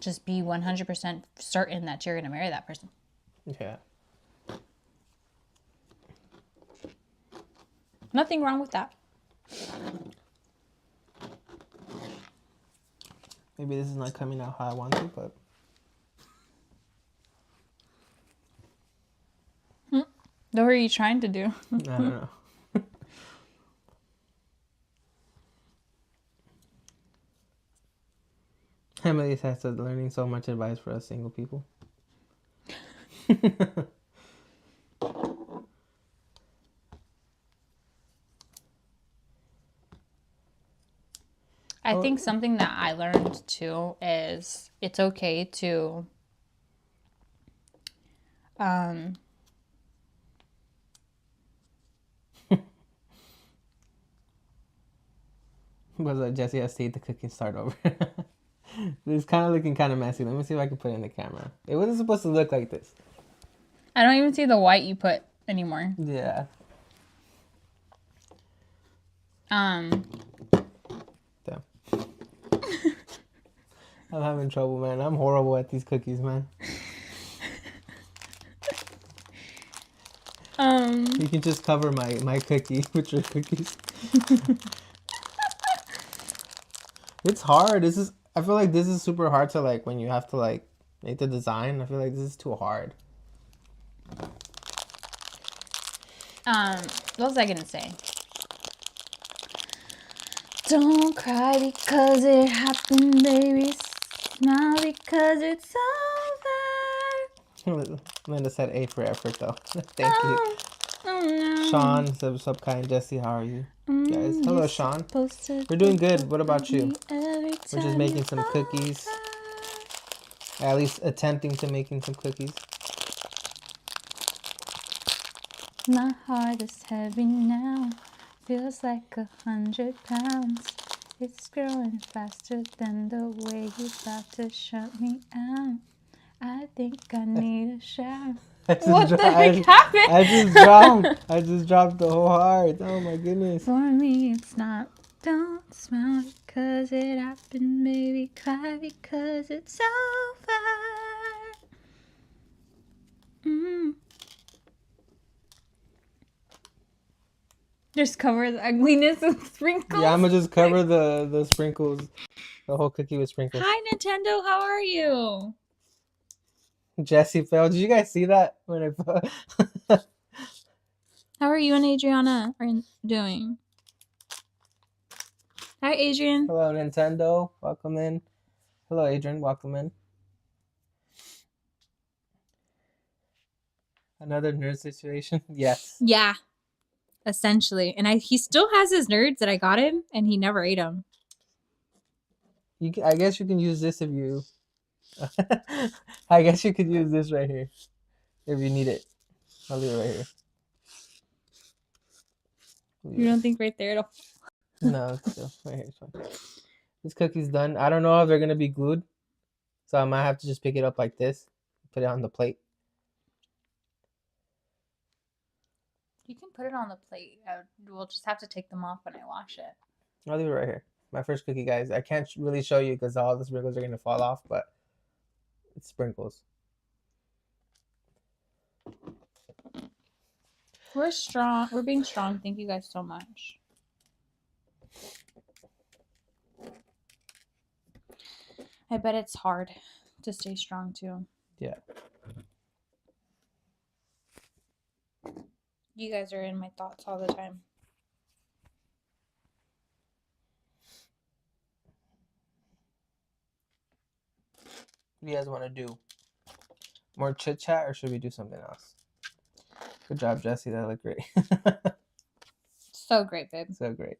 Just be 100% certain that you're going to marry that person. Yeah. Nothing wrong with that. Maybe this is not coming out how I want to, but... What were you trying to do? I don't know. Emily has said learning so much advice for us single people. I think something that I learned too is it's okay to Was Jesse has to eat the cookie and start over. It's kind of looking kind of messy. Let me see if I can put it in the camera. It wasn't supposed to look like this. I don't even see the white you put anymore. Yeah. Um, Damn. I'm having trouble, man. I'm horrible at these cookies, man. You can just cover my cookie with your cookies. It's hard. I feel like this is super hard to like when you have to like make the design. I feel like this is too hard. what was I gonna say? Don't cry because it happened, baby. Smile because it's over. Linda said A for effort though. Thank you. Oh no. Sean said, what's up, Kai and Jesse? How are you guys? Hello, You're Sean. supposed to We're doing good. What about you? every We're just time making you some fall cookies. apart. At least attempting to making some cookies. My heart is heavy now. Feels like 100 pounds. It's growing faster than the way you're about to shut me out. I think I need a shower. What the heck happened? I just dropped the whole heart. Oh my goodness. For me, it's not. Don't smile because it happened, baby. Cry because it's over. Just cover the ugliness with sprinkles. Yeah, I'm gonna just cover the sprinkles, the whole cookie with sprinkles. Hi, Nintendo. How are you? Jesse fell. Did you guys see that when I fell? How are you and Adriana are doing? Hi, Adrian. Hello, Nintendo. Welcome in. Hello, Adrian. Welcome in. Another nerd situation? Yes. Yeah, essentially. And he still has his nerds that I got him, and he never ate them. I guess you can use this if you... I guess you could use this right here. If you need it. I'll leave it right here. You don't think right there it'll... No, it's still right here. It's fine. This cookie's done. I don't know if they're going to be glued. So I might have to just pick it up like this. Put it on the plate. You can put it on the plate. We'll just have to take them off when I wash it. I'll leave it right here. My first cookie, guys. I can't really show you because all the sprinkles are going to fall off, but it's sprinkles. We're strong. We're being strong. Thank you guys so much. I bet it's hard to stay strong too. Yeah. You guys are in my thoughts all the time. What do you guys want to do? More chit chat or should we do something else? Good job, Jesse. That looked great. So great, babe. So great.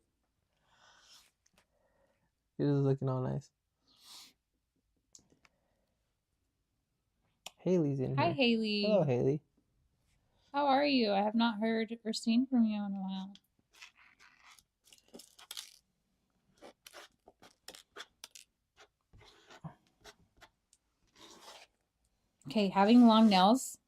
You're just looking all nice. Haley's in here. Hi, Haley. Hello, Haley. How are you? I have not heard or seen from you in a while. Okay, having long nails.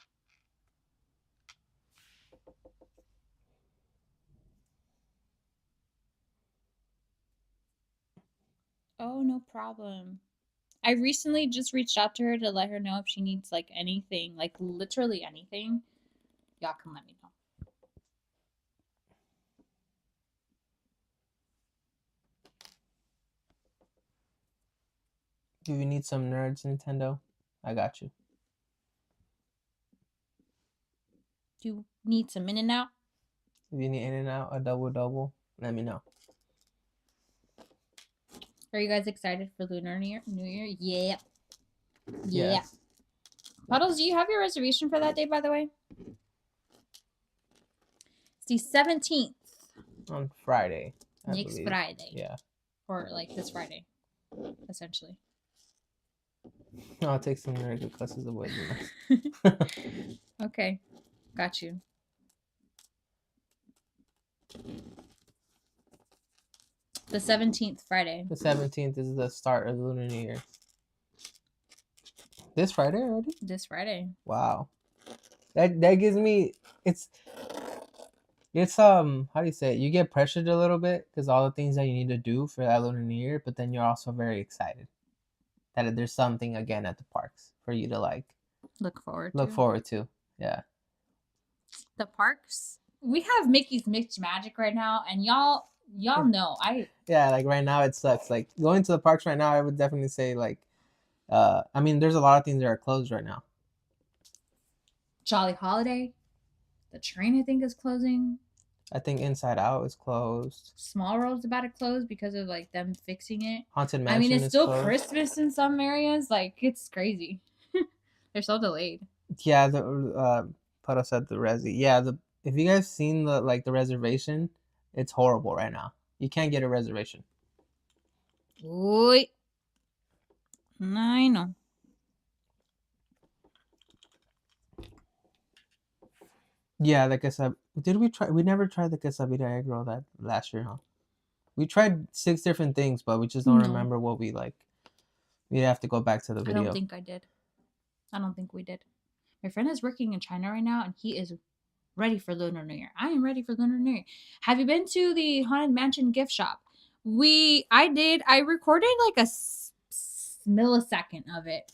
Oh, no problem. I recently just reached out to her to let her know if she needs like anything, like literally anything. Y'all can let me know. Do you need some nerds, Nintendo? I got you. Do you need some in and out? If you need in and out, a double, let me know. Are you guys excited for Lunar New Year? Yeah. Yeah. Yes. Puddles, do you have your reservation for that day, by the way? It's the 17th. On Friday. I Next believe. Friday. Yeah. or like this Friday, essentially. I'll take some very good classes of wisdom. Okay, got you. The 17th, Friday. The 17th is the start of the Lunar New Year. This Friday already? This Friday. Wow. That gives me it's how do you say it? You get pressured a little bit because all the things that you need to do for that Lunar New Year, but then you're also very excited that there's something again at the parks for you to like Look forward to. Yeah. The parks. We have Mickey's Mixed Magic right now, and y'all know Yeah, like right now it sucks. Like going to the parks right now, I would definitely say like I mean there's a lot of things that are closed right now. Jolly Holiday. The train I think is closing. I think Inside Out is closed. Small World's about to close because of like them fixing it. Haunted Mansion. I mean, it's is still closed. Christmas in some areas. Like it's crazy. They're so delayed. Yeah, the Puddle said the resi. Yeah, if you guys seen the reservation, it's horrible right now. You can't get a reservation. Oi. I know. Yeah, like I said, did we try? We never tried the quesabita egg roll that last year, huh? We tried 6 different things, but we just don't remember what we like. We'd have to go back to the video. I don't think I did. I don't think we did. My friend is working in China right now, and he is ready for Lunar New Year. I am ready for Lunar New Year. Have you been to the Haunted Mansion gift shop? I did. I recorded like a millisecond of it.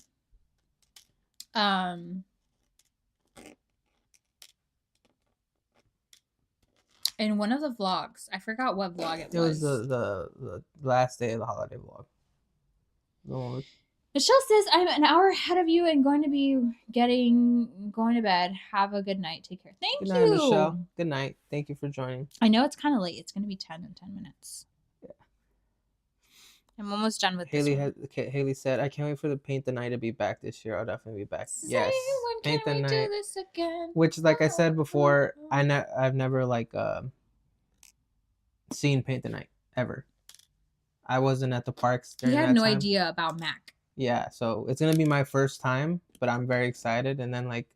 In one of the vlogs. I forgot what vlog it was. It was the last day of the holiday vlog. No. Michelle says, I'm an hour ahead of you and going to be going to bed. Have a good night. Take care. Thank you. Good night, Michelle. Good night. Thank you for joining. I know it's kind of late. It's going to be 10 in 10 minutes. Yeah. I'm almost done with this one. Haley said, I can't wait for the Paint the Night to be back this year. I'll definitely be back. Yes. When Paint the Night. Do this again? Which, like I said before, I've never like seen Paint the Night ever. I wasn't at the parks during that time. You had no idea about Mac. Yeah, so it's gonna be my first time, but I'm very excited. And then like,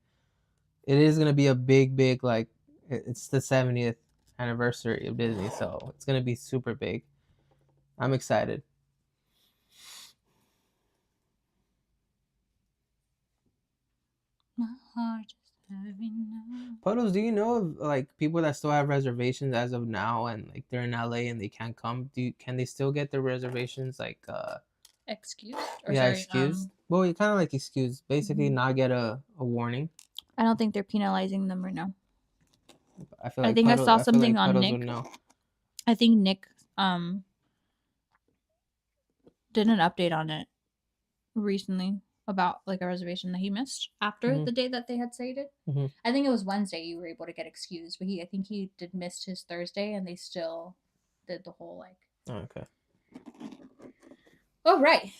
it is gonna be a big like, it's the 70th anniversary of Disney, so it's gonna be super big. I'm excited. My heart is heavy now. Puddles, do you know of like people that still have reservations as of now, and like they're in LA and they can't come? Can they still get their reservations like excused? Excused. Well, you kind of like excused. Basically, not get a warning. I don't think they're penalizing them right now. I feel like I saw something on Nick. I think Nick did an update on it recently about like a reservation that he missed after the day that they had stated. I think it was Wednesday you were able to get excused, but I think he did miss his Thursday, and they still did the whole like. Oh, okay. All right,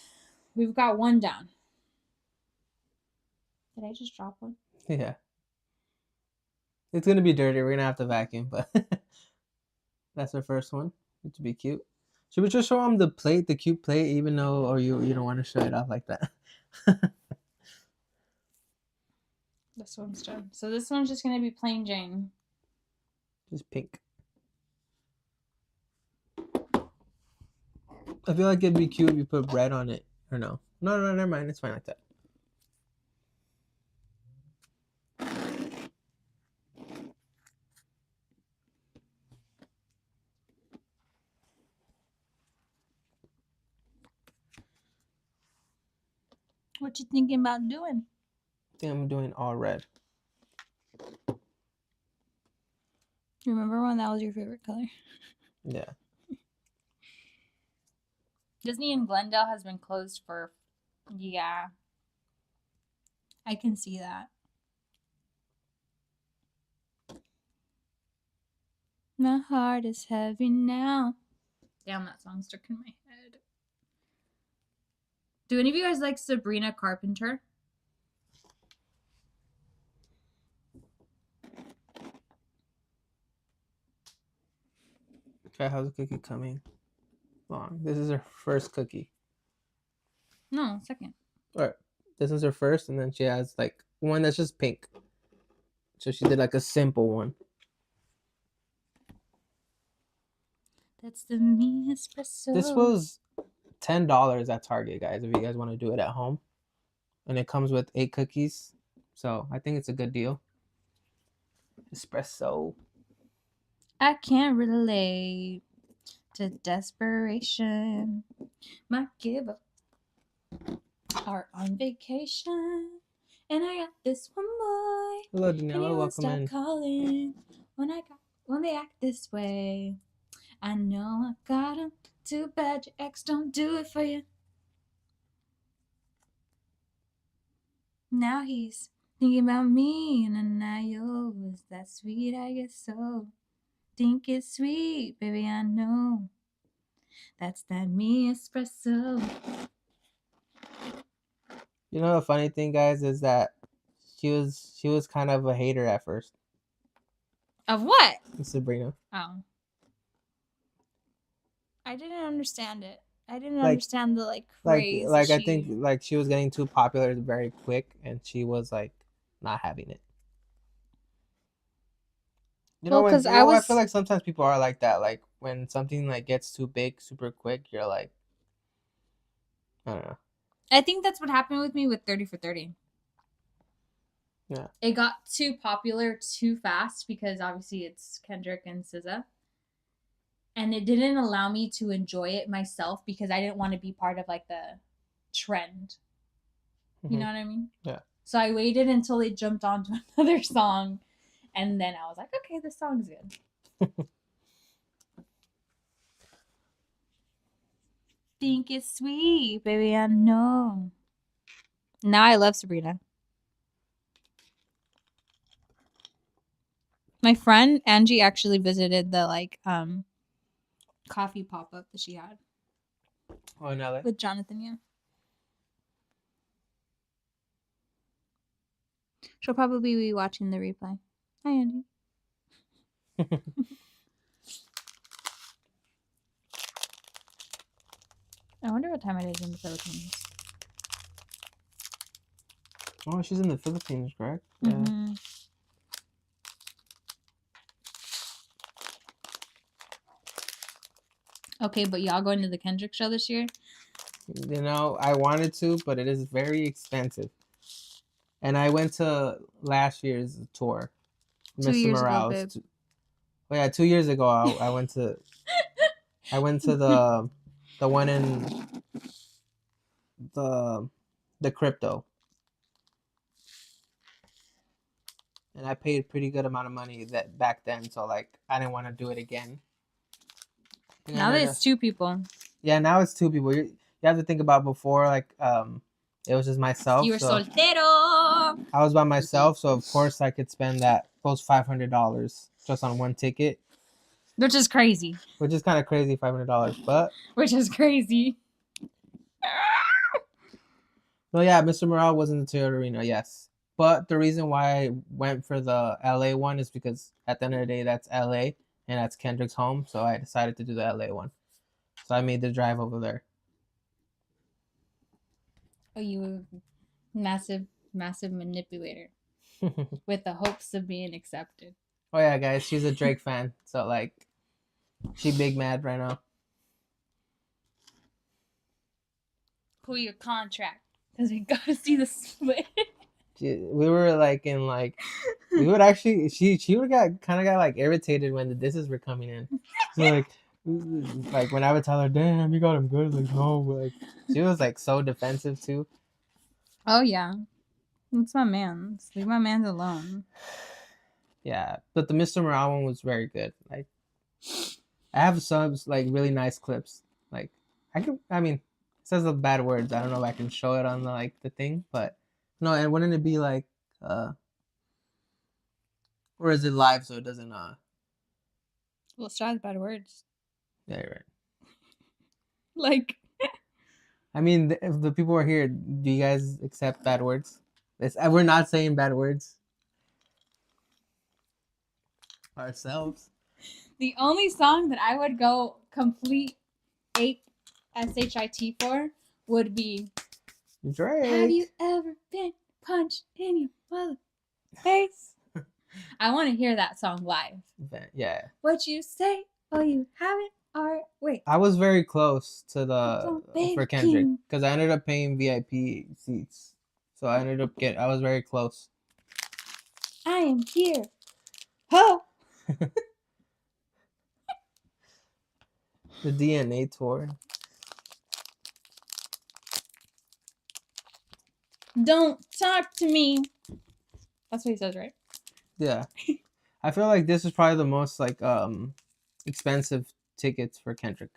we've got one down. Did I just drop one? Yeah. It's gonna be dirty. We're gonna have to vacuum, but that's our first one. It should be cute. Should we just show them the plate, the cute plate, even though, or you don't want to show it off like that? This one's done. So this one's just gonna be plain Jane. Just pink. I feel like it'd be cute if you put bread on it, or no? No, never mind. It's fine like that. What you thinking about doing? I think I'm doing all red. Remember when that was your favorite color? Yeah. Disney in Glendale has been closed for, yeah. I can see that. My heart is heavy now. Damn, that song's stuck in my head. Do any of you guys like Sabrina Carpenter? Okay, how's the cookie coming? long. This is her first cookie. No, second. Or this is her first, and then she has like one that's just pink. So she did like a simple one. That's the me espresso. This was $10 at Target, guys. If you guys want to do it at home, and it comes with 8 cookies, so I think it's a good deal. Espresso. I can't relate to desperation. Might give up. Are on vacation, and I got this one boy. Hello, And Daniela. you won't Welcome stop in. calling when they act this way. I know I got him. Too bad your ex don't do it for you. Now he's thinking about me, and now yours. That sweet, I guess so. Think it's sweet, baby, I know. That's that me espresso. You know the funny thing, guys, is that she was kind of a hater at first. Of what? Sabrina. Oh. I didn't understand it. I didn't Like- understand the craze. Like I think like she was getting too popular very quick, and she was like not having it. You know, Well, 'cause I feel like sometimes people are like that. Like when something like gets too big super quick, you're like, I don't know. I think that's what happened with me with 30 for 30. Yeah. It got too popular too fast because obviously it's Kendrick and SZA. And it didn't allow me to enjoy it myself because I didn't want to be part of the trend. You know what I mean? Yeah. So I waited until it jumped onto another song, and then I was like, okay, this song's good. Think it's sweet, baby, I know. Now I love Sabrina. My friend Angie actually visited the coffee pop-up that she had. Oh, in LA? With Jonathan, yeah. She'll probably be watching the replay. Hi, Angie. I wonder what time it is in the Philippines. Oh, she's in the Philippines, correct? Mm-hmm. Okay, but y'all going to the Kendrick show this year? You know, I wanted to, but it is very expensive. And I went to last year's tour. 2 years ago, babe. Well, yeah, 2 years ago I went to the one in the crypto. And I paid a pretty good amount of money that back then, so I didn't want to do it again. Now there's 2 people. Yeah, now it's 2 people. You have to think about before, it was just myself. You were soltero. I was by myself, so of course I could spend those $500 just on one ticket. Which is crazy. Which is kind of crazy, $500, but... Which is crazy. No, yeah, Mr. Morale was in the Toyota Arena, yes. But the reason why I went for the LA one is because at the end of the day, that's LA, and that's Kendrick's home, so I decided to do the LA one. So I made the drive over there. Oh, you were massive manipulator. With the hopes of being accepted. Oh yeah, guys, she's a Drake fan, so she big mad right now. Pull your contract, because we gotta see the split. We were we would actually she would got irritated when the disses were coming in. So when I would tell her, damn, you got him good, no, she was so defensive too. Oh yeah, it's my man. Leave my man alone. Yeah, but the Mr. Morale one was very good. I have some really nice clips. It says the bad words. I don't know if I can show it on the thing, but no, and wouldn't it be or is it live so it doesn't Well, it still has bad words. Yeah, you're right. If the people are here, do you guys accept bad words? We're not saying bad words ourselves. The only song that I would go complete S-H-I-T for would be, Drake. have you ever been punched in your mother face? I want to hear that song live. Yeah. What you say? Oh, you haven't? Or wait. I was very close to Come the on, for baby Kendrick king. because I ended up paying VIP seats, so I ended up I was very close. I am here. Ho! The DNA tour. Don't talk to me. That's what he says, right? Yeah. I feel like this is probably the most like expensive tickets for Kendrick.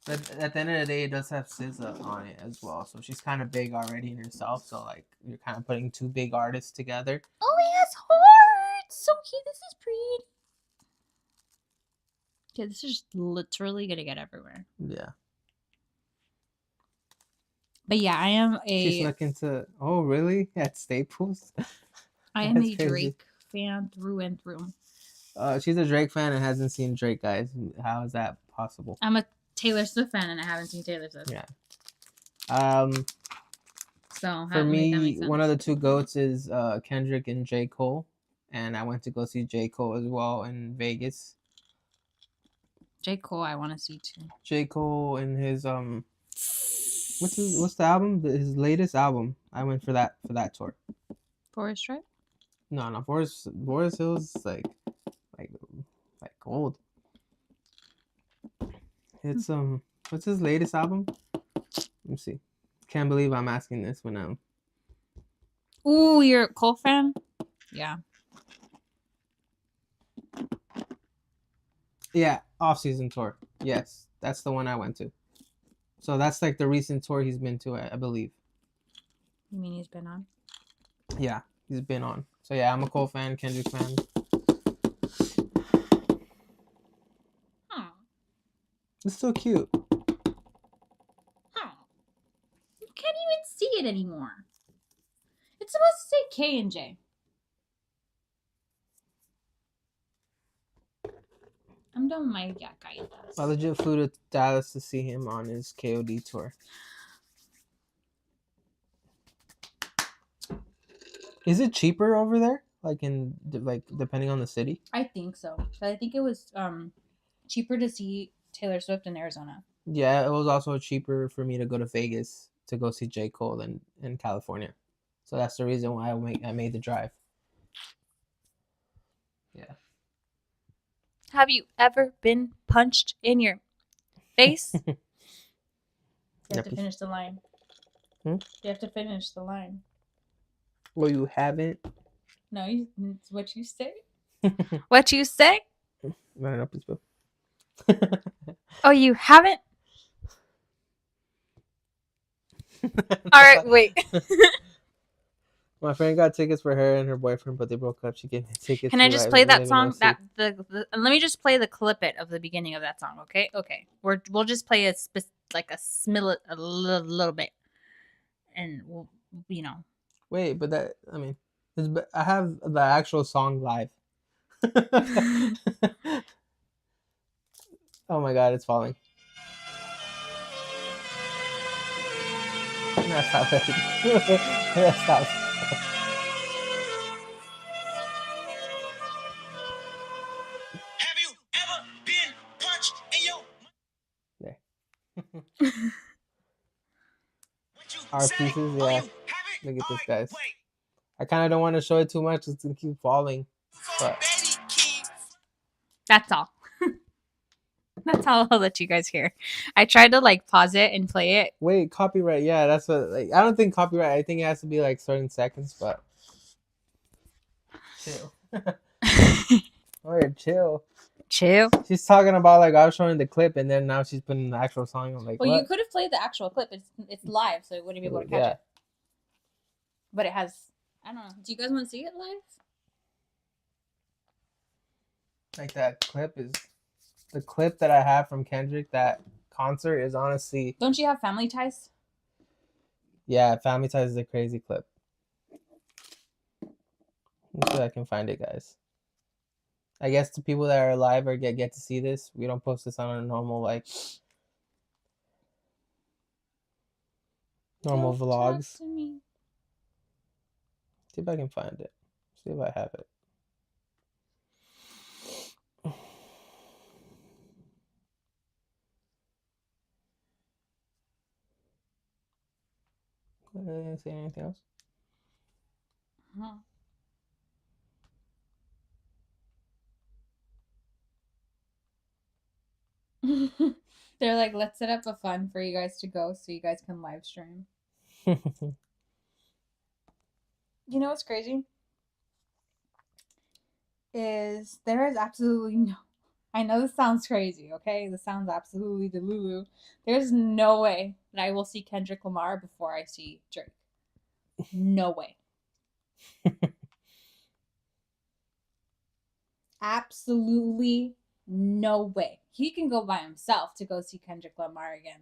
But at the end of the day, it does have SZA on it as well, so she's kind of big already in herself. So like you're kind of putting two big artists together. Oh, he has hearts. So cute. This is pretty. Okay, this is literally gonna get everywhere. Yeah. But yeah, I am She's a looking to. Oh really? At Staples. I am That's a crazy. Drake fan through and through. She's a Drake fan and hasn't seen Drake, guys. How is that possible? I'm a Taylor Swift fan and I haven't seen Taylor Swift. Yeah. So For me, that one of the two goats is Kendrick and J. Cole, and I went to go see J. Cole as well in Vegas. J. Cole, I want to see too. J. Cole and his what's the album? His latest album. I went for that tour. Forest Drive? No, Forest Hills like gold. It's what's his latest album? Let me see. Can't believe I'm asking this when I'm. Ooh, you're a Cole fan? Yeah. Yeah, off-season tour. Yes, that's the one I went to. So that's like the recent tour he's been to, I believe. You mean he's been on? Yeah, he's been on. So yeah, I'm a Cole fan, Kendrick fan. It's so cute. You can't even see it anymore. It's supposed to say K and J. I'm done with my gaitas. I legit flew to Dallas to see him on his KOD tour. Is it cheaper over there? Like depending on the city? I think so. But I think it was cheaper to see Taylor Swift in Arizona. Yeah, it was also cheaper for me to go to Vegas to go see J. Cole in California. So that's the reason why I made the drive. Yeah. Have you ever been punched in your face? You have to finish the line. Hmm? You have to finish the line. Well, you haven't? No, it's what you say. What you say? Run it up his bill. Oh, you haven't? All right, wait. My friend got tickets for her and her boyfriend, but they broke up. She gave me tickets. Can I just play that song? Let me just play the clip of the beginning of that song, okay? Okay, we'll just play a little bit, and we'll Wait, but I have the actual song live. Oh my god, it's falling. No, stop it. Stop. Have you ever been punched in your... There. What you Our say? pieces, Oh, yeah. you haven't? Look at this, Alright, guys. wait. I kind of don't want to show it too much. It's gonna keep falling. But Baby king. that's all. That's all I'll let you guys hear. I tried to pause it and play it. wait, copyright. Yeah, that's what. I don't think copyright. I think it has to be certain seconds. But chill. Alright, chill. Chill. She's talking about I was showing the clip, and then now she's putting the actual song. I'm like, Well, what? you could have played the actual clip. It's live, so you wouldn't be able to catch it. But it has. I don't know. Do you guys want to see it live? That clip is the clip that I have from Kendrick. That concert is honestly. Don't you have Family Ties? Yeah, Family Ties is a crazy clip. Let's see if I can find it, guys. I guess the people that are alive or get to see this. We don't post this on a normal Normal Don't vlogs. talk to me. See if I can find it. See if I have it. Say anything else? Huh. They're like, let's set up a fun for you guys to go so you guys can live stream. You know what's crazy? Is there is absolutely no. I know this sounds crazy, okay? This sounds absolutely delulu. There's no way that I will see Kendrick Lamar before I see Drake. No way. Absolutely no way. He can go by himself to go see Kendrick Lamar again.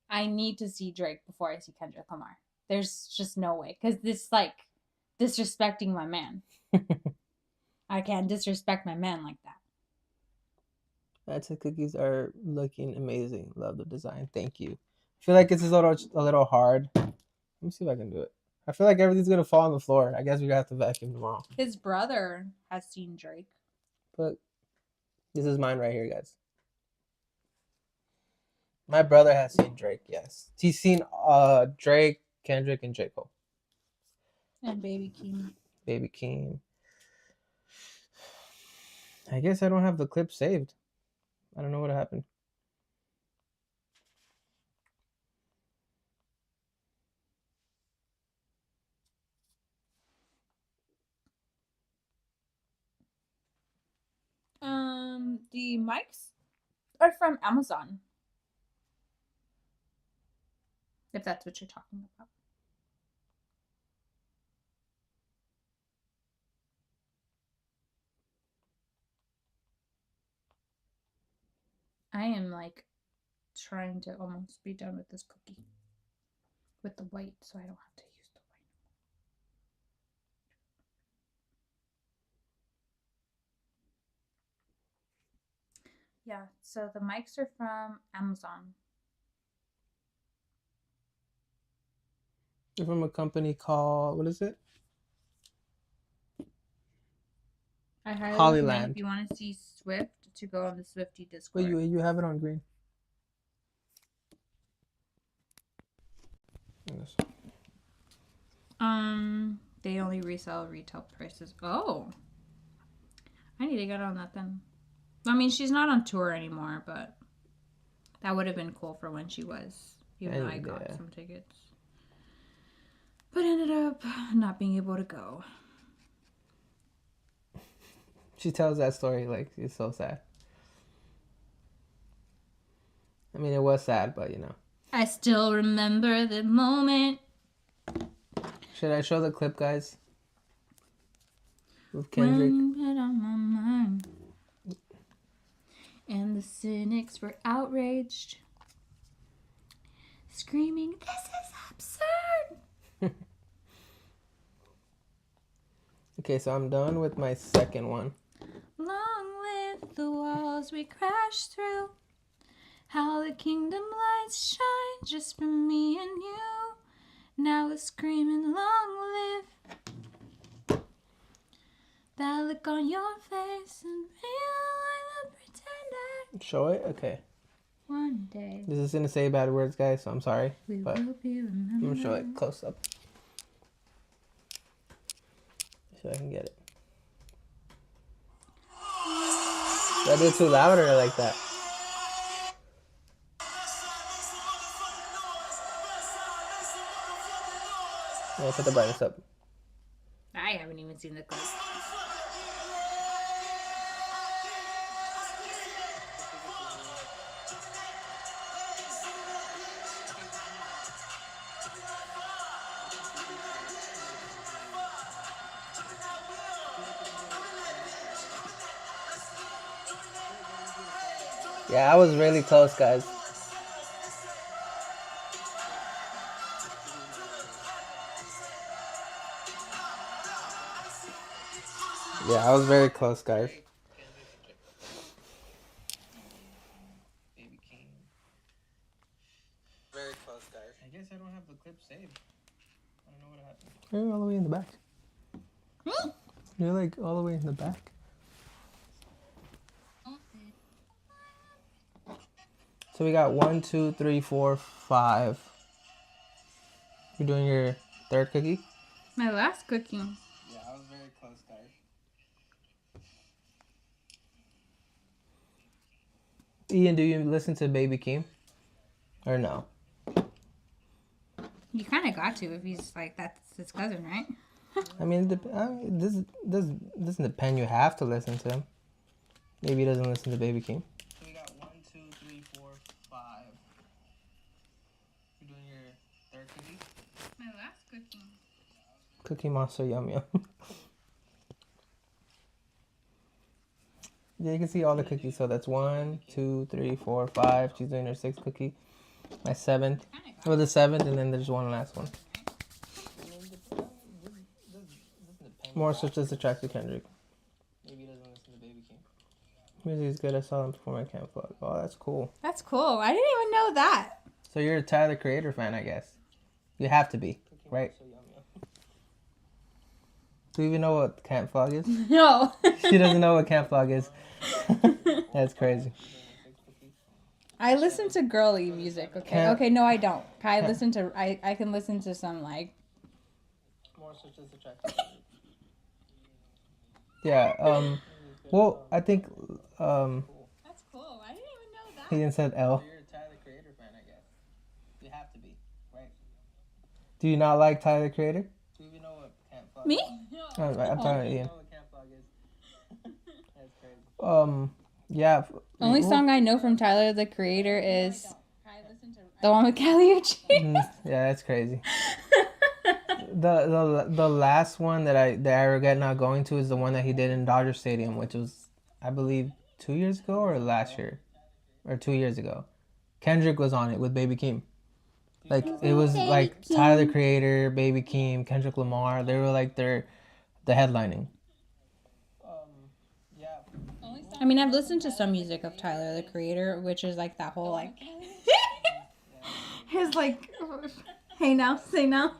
I need to see Drake before I see Kendrick Lamar. There's just no way. Because this, like, disrespecting my man. I can't disrespect my man like that. Matcha cookies are looking amazing. Love the design. Thank you. I feel like it's a little hard. Let me see if I can do it. I feel like everything's gonna fall on the floor. I guess we have to vacuum tomorrow. His brother has seen Drake. But this is mine right here, guys. My brother has seen Drake, yes. He's seen Drake, Kendrick, and J. Cole. And Baby Keem. Baby Keem. I guess I don't have the clip saved. I don't know what happened. The mics are from Amazon. If that's what you're talking about. I am like trying to almost be done with this cookie with the white so I don't have to use the white. Yeah, so the mics are from Amazon. They're from a company called, what is it? I highly Hollyland. recommend if you want to see Swift to go on the Swifty Discord. Wait, you have it on green. Yes. They only resell retail prices. Oh, I need to get on that then. I mean, she's not on tour anymore, but that would have been cool for when she was. Even though I got some tickets, but ended up not being able to go. She tells that story like it's so sad. I mean, it was sad, but you know. I still remember the moment. Should I show the clip, guys? With Kendrick. When you put on my mind. And the cynics were outraged, screaming, "This is absurd!" Okay, so I'm done with my second one. Long live the walls we crashed through. How the kingdom lights shine just for me and you. Now we're screaming, long live. That look on your face and real like the pretender. Show it? Okay. One day. This is gonna say bad words, guys, so I'm sorry. We But will be remembered. I'm gonna show it close up. So I can get it. Do I do it too loud or like that? Yeah, put the brightness up. I haven't even seen the clip. Yeah, I was really close, guys. Yeah, I was very close, guys. Very close, guys. I guess I don't have the clip saved. I don't know what happened. You're all the way in the back. You're like all the way in the back. So we got 1, 2, 3, 4, 5. You're doing your third cookie? My last cookie. Yeah, I was very close, guys. Ian, do you listen to Baby Keem? Or no? You kind of got to if he's like, that's his cousin, right? I mean, this doesn't depend. You have to listen to him. Maybe he doesn't listen to Baby Keem. So we got 1, 2, 3, 4, 5. You're doing your third cookie? My last cookie. Cookie Monster, yum yum. Yeah, you can see all the cookies. So that's 1, 2, 3, 4, 5. She's doing her 6th cookie. My 7th. Well, the 7th, and then there's one last one. More such as attracted Kendrick. Maybe he doesn't listen to Baby King. Music's good. I saw him perform at Camp Vlog. Oh, that's cool. That's cool. I didn't even know that. So you're a Tyler the Creator fan, I guess. You have to be, right? Do you even know what Camp Vlog is? No. She doesn't know what Camp Vlog is. That's crazy. I listen to girly music, okay? Okay, no, I don't. I can listen to some, like... More such as attractive. Yeah, well, I think, That's cool. I didn't even know that. he didn't said L. You're a Tyler the Creator fan, I guess. You have to be, right? Do you not like Tyler the Creator? Do you even know what Camp Vlog is? Me? Oh, right, I'm talking to Ian. You know what Camp Vlog is. That's crazy. Yeah. Only song I know from Tyler, the Creator, is the one with Kali Uchis. Yeah, that's crazy. The last one that I regret not going to is the one that he did in Dodger Stadium, which was, I believe, 2 years ago or last year, or 2 years ago. Kendrick was on it with Baby Keem. Like it was like Tyler the Creator, Baby Keem, Kendrick Lamar. They were like the headlining. I mean, I've listened to some music of Tyler, the Creator, which is like that whole like... his like, hey now, say now.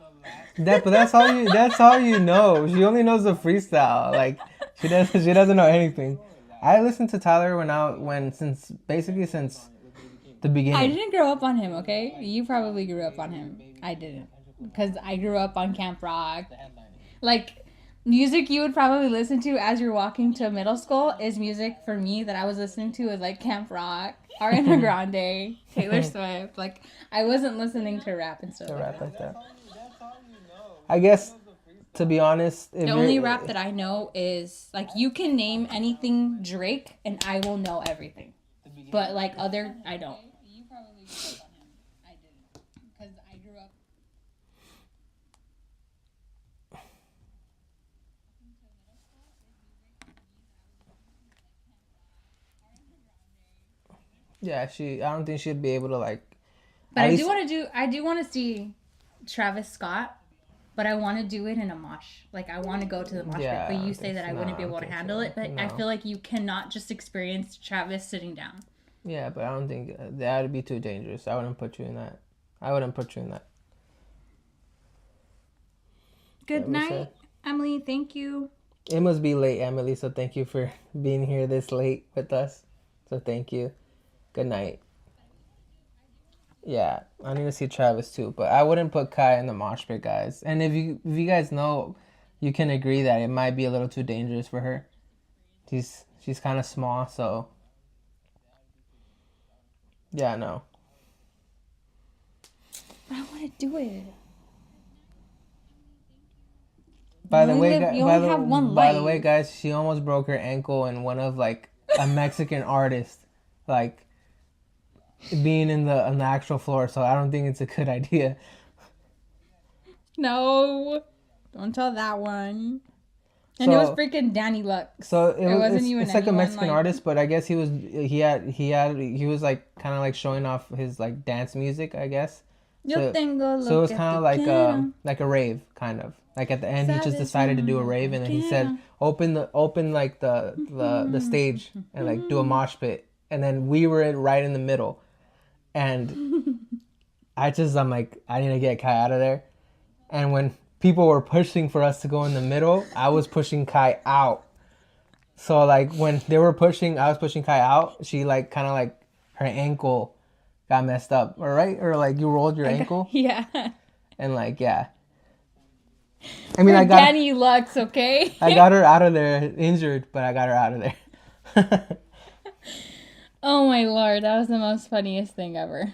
But that's all you know. She only knows the freestyle. Like she doesn't know anything. I listened to Tyler since the beginning. I didn't grow up on him, okay? You probably grew up on him. I didn't, because I grew up on Camp Rock. Like music you would probably listen to as you're walking to middle school is music for me that I was listening to is like Camp Rock, Ariana Grande, Taylor Swift. Like I wasn't listening to rap and stuff. Rap like that. I guess, to be honest, the only rap that I know is like you can name anything Drake and I will know everything, but like other I don't. You probably grew up on him. I didn't, because I grew up. Yeah, I don't think she'd be able to like. But I do want to see Travis Scott, but I want to do it in a mosh. Like I want to go to the mosh pit. But you say that I wouldn't be able to handle it. But I feel like you cannot just experience Travis sitting down. Yeah, but I don't think that would be too dangerous. I wouldn't put you in that. Good night, Emily. Thank you. It must be late, Emily. So thank you for being here this late with us. So thank you. Good night. Yeah, I need to see Travis too, but I wouldn't put Kai in the mosh pit, guys. And if you guys know, you can agree that it might be a little too dangerous for her. She's kind of small, so yeah, no. I want to do it. By the way, guys, she almost broke her ankle in one of like a Mexican artist, like being in the on the actual floor. So I don't think it's a good idea. No, don't tell that one. And it was freaking Danny Luck. So it's like a Mexican artist, but I guess he was like kind of like showing off his like dance music, I guess. So it was kind of like a rave, kind of. Like at the end, he just decided to do a rave, and then he said, "Open like the stage and like do a mosh pit." And then we were right in the middle, and I'm like, I need to get Kai out of there. And when people were pushing for us to go in the middle, I was pushing Kai out. So like when they were pushing, I was pushing Kai out. She like kind of like her ankle got messed up, all right? Or like you rolled your ankle, Yeah. and like yeah. I mean, Danny Lux, okay? I got her out of there injured, but I got her out of there. Oh my lord, that was the most funniest thing ever.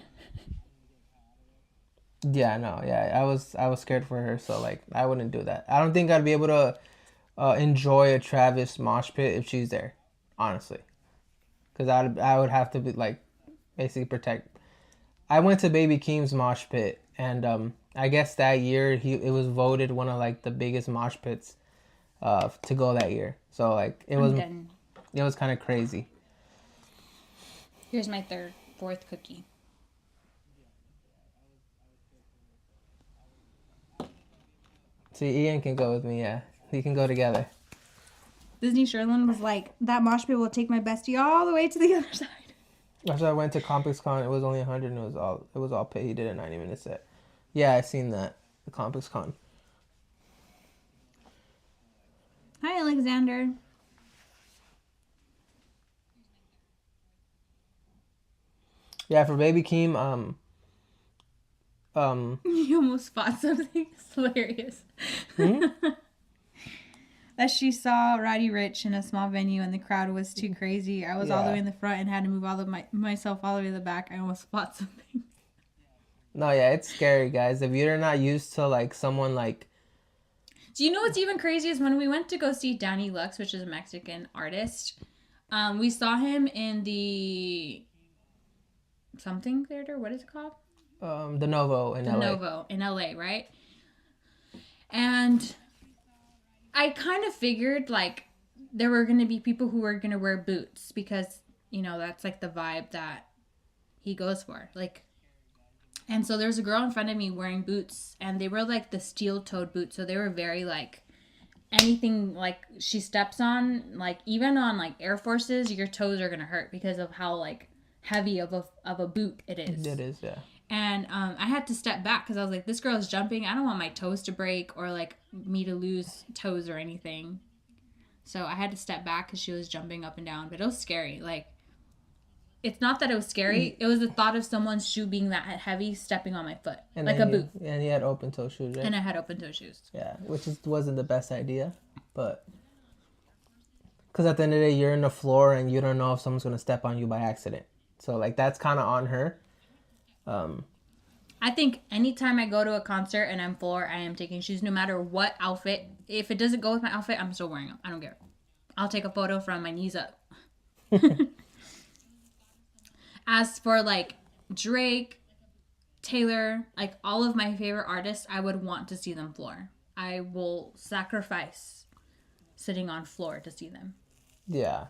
Yeah, no, yeah, I was scared for her, so like I wouldn't do that. I don't think I'd be able to enjoy a Travis mosh pit if she's there, honestly, because I would have to be like basically protect. I went to Baby Keem's mosh pit, and I guess that year it was voted one of like the biggest mosh pits to go that year. So like it was kind of crazy. Here's my fourth cookie. See, Ian can go with me. Yeah, we can go together. Disney Sherlin was like, that mosh pit will take my bestie all the way to the other side. After I went to Complex Con, it was only 100 and it was all paid. He did a 90-minute set. Yeah, I seen that. The Complex Con. Hi, Alexander. Yeah, for Baby Keem, You almost spot something. It's hilarious. That she saw Roddy Ricch in a small venue and the crowd was too crazy. I was all the way in the front and had to move myself all the way to the back. I almost spot something. No, yeah, it's scary, guys. If you're not used to like someone like. Do you know what's even crazy is when we went to go see Danny Lux, which is a Mexican artist, we saw him in the something theater. What is it called? The Novo in LA. Novo in LA, right? And I kind of figured like there were going to be people who were going to wear boots because, you know, that's like the vibe that he goes for. Like, and so there's a girl in front of me wearing boots and they were like the steel-toed boots. So they were very like anything like she steps on, like even on like Air Forces, your toes are going to hurt because of how like heavy of a boot it is. It is, yeah. And I had to step back because I was like, this girl is jumping. I don't want my toes to break or like me to lose toes or anything. So I had to step back because she was jumping up and down. But it was scary. Like, it's not that it was scary. It was the thought of someone's shoe being that heavy stepping on my foot. And like a boot. And he had open toe shoes, right? And I had open toe shoes. Yeah, which wasn't the best idea. But because at the end of the day, you're in the floor and you don't know if someone's going to step on you by accident. So, like, that's kind of on her. I think anytime I go to a concert and I'm floor, I am taking shoes no matter what outfit. If it doesn't go with my outfit, I'm still wearing them. I don't care. I'll take a photo from my knees up. As for like Drake, Taylor, like all of my favorite artists, I would want to see them floor. I will sacrifice sitting on floor to see them. Yeah.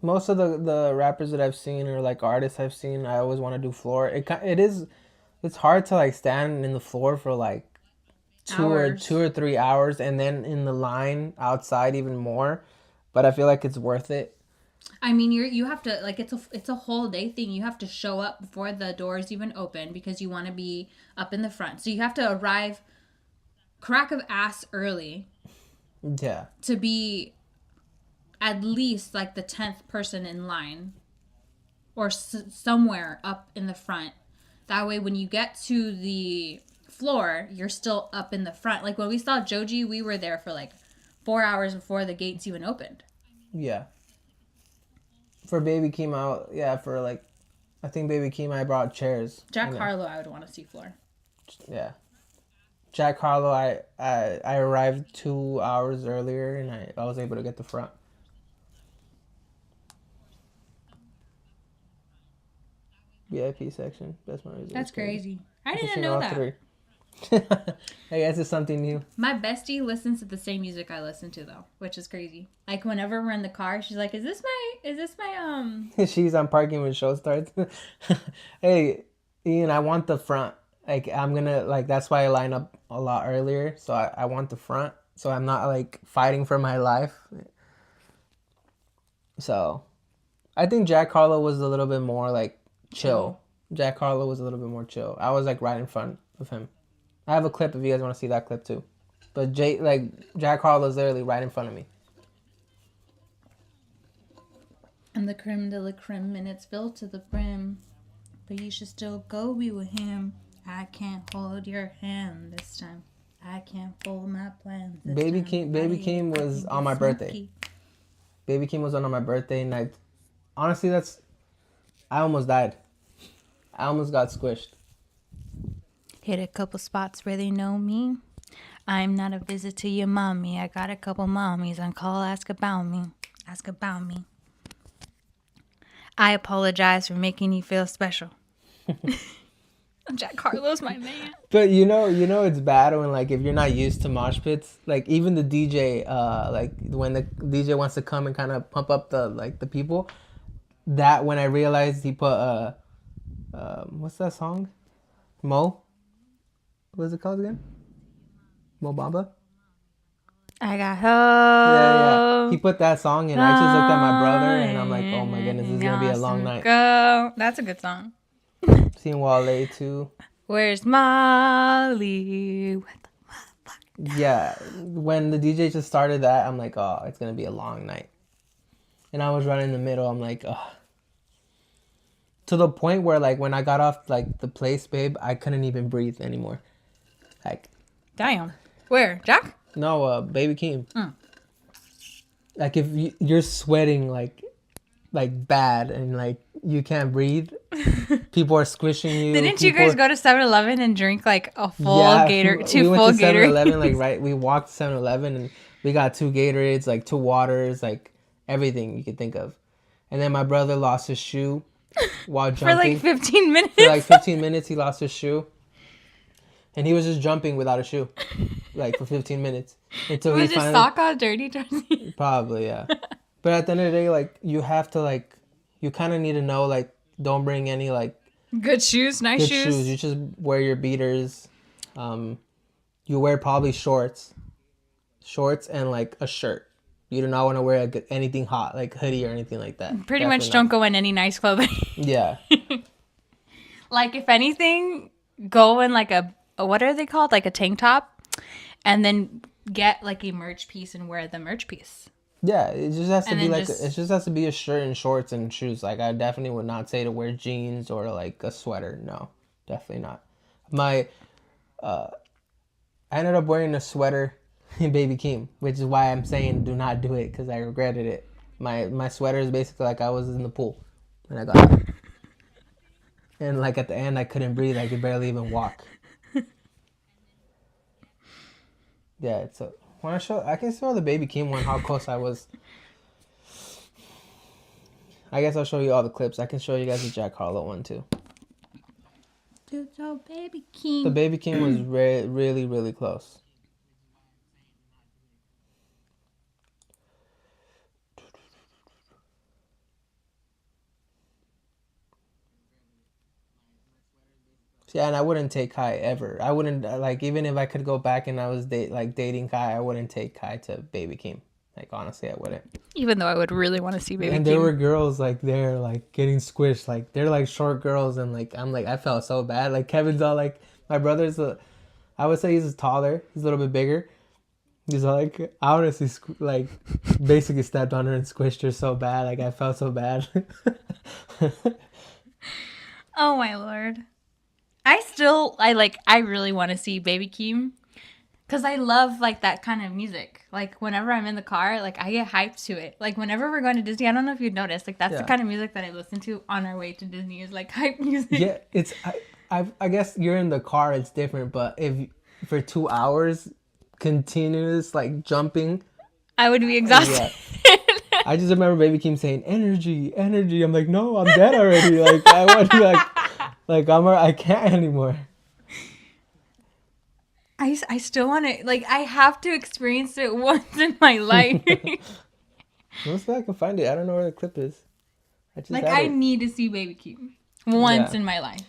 Most of the rappers that I've seen or like artists I've seen, I always want to do floor. It's hard to like stand in the floor for like two or 3 hours and then in the line outside even more. But I feel like it's worth it. I mean, you have to like it's a whole day thing. You have to show up before the doors even open because you want to be up in the front. So you have to arrive crack of ass early. Yeah. To be at least like the 10th person in line or somewhere up in the front. That way when you get to the floor, you're still up in the front. Like when we saw Joji, we were there for like 4 hours before the gates even opened. Yeah. For Baby Keem out, for like, I think Baby Keem, I brought chairs. Jack Harlow, I would want to see floor. Yeah. Jack Harlow, I arrived 2 hours earlier and I was able to get the front. VIP section. Best Memories. That's crazy. I didn't know that. I guess it's something new. My bestie listens to the same music I listen to though, which is crazy. Like whenever we're in the car, she's like, "Is this my?" She's on parking when show starts. Hey, Ian, I want the front. Like I'm gonna that's why I line up a lot earlier. So I want the front. So I'm not like fighting for my life. So I think Jack Harlow was a little bit more like chill. Jack Harlow was a little bit more chill. I was like right in front of him. I have a clip if you guys want to see that clip too. But Jack Harlow's literally right in front of me. I'm the creme de la creme and it's filled to the brim. But you should still go be with him. I can't hold your hand this time. I can't fold my plans this Baby time. Baby Keem was on my birthday. Baby Keem was on my birthday, and honestly, I almost died. I almost got squished. Hit a couple spots where they know me. I'm not a visit to your mommy. I got a couple mommies on call. Ask about me. Ask about me. I apologize for making you feel special. Jack Harlow's my man. But you know it's bad when like if you're not used to mosh pits, like even the DJ, like when the DJ wants to come and kind of pump up the people. That when I realized he put what's that song? Mo? What's it called again? Mo Bamba? I got hope. Yeah. He put that song and I just looked at my brother and I'm like, oh my goodness, this is gonna be a long night. Go. That's a good song. Seen Wale too. Where's Molly? What the motherfucker? Yeah, when the DJ just started that, I'm like, oh, it's gonna be a long night. And I was right in the middle. I'm like, oh. To the point where like when I got off like the place, babe, I couldn't even breathe anymore. Like, Damn. Where? Jack? no, Baby Keem. Like if you're sweating like bad and like you can't breathe, people are squishing you. Didn't you guys go to 7-Eleven and drink like a full Gator, two we went full to Gatorades? 7-Eleven, like right, we walked to 7-Eleven and we got 2 Gatorades, like 2 waters, like everything you could think of. And then my brother lost his shoe while jumping. For like 15 minutes? For like 15 minutes, he lost his shoe. And he was just jumping without a shoe, like for 15 minutes. Until Was he his finally... sock all dirty, Darcy? Probably, yeah. But at the end of the day, like, you have to, like, you kind of need to know, like, don't bring any, like... Good shoes, nice good shoes. You just wear your beaters. You wear probably shorts. Shorts and, like, a shirt. You do not want to wear anything hot, like hoodie or anything like that. Pretty Definitely much don't go in any nice clothing. Yeah. Like, if anything, go in, like, what are they called? Like a tank top. And then get, like, a merch piece and wear the merch piece. Yeah, it just has to And be then like it just has to be a shirt and shorts and shoes. Like I definitely would not say to wear jeans or like a sweater. No, definitely not. I ended up wearing a sweater in Baby Keem, which is why I'm saying do not do it because I regretted it. My sweater is basically like I was in the pool and I got out. And like at the end I couldn't breathe. I could barely even walk. Yeah, it's a. I can show the Baby Keem one how close I was. I guess I'll show you all the clips. I can show you guys the Jack Harlow one too. Dude, so Baby Keem. The Baby Keem was really, really close. Yeah, and I wouldn't take Kai ever. I wouldn't like even if I could go back and I was dating Kai, I wouldn't take Kai to Baby Keem. Like honestly, I wouldn't. Even though I would really want to see Baby Keem. And there were girls like there like getting squished. Like they're like short girls and like I'm like I felt so bad. Like Kevin's all like my brother's I would say he's taller. He's a little bit bigger. He's like I honestly like basically stepped on her and squished her so bad. Like I felt so bad. Oh my Lord. I really want to see Baby Keem because I love like that kind of music. Like whenever I'm in the car, like I get hyped to it. Like whenever we're going to Disney, I don't know if you've noticed, like that's the kind of music that I listen to on our way to Disney is like hype music. Yeah, it's I guess you're in the car, it's different, but if for 2 hours continuous like jumping, I would be exhausted. Yeah. I just remember Baby Keem saying energy. I'm like, no, I'm dead already. Like I want to I can't anymore. I still want to, like, I have to experience it once in my life. Let's see if I can find it. I don't know where the clip is. I need to see Baby Keem once in my life.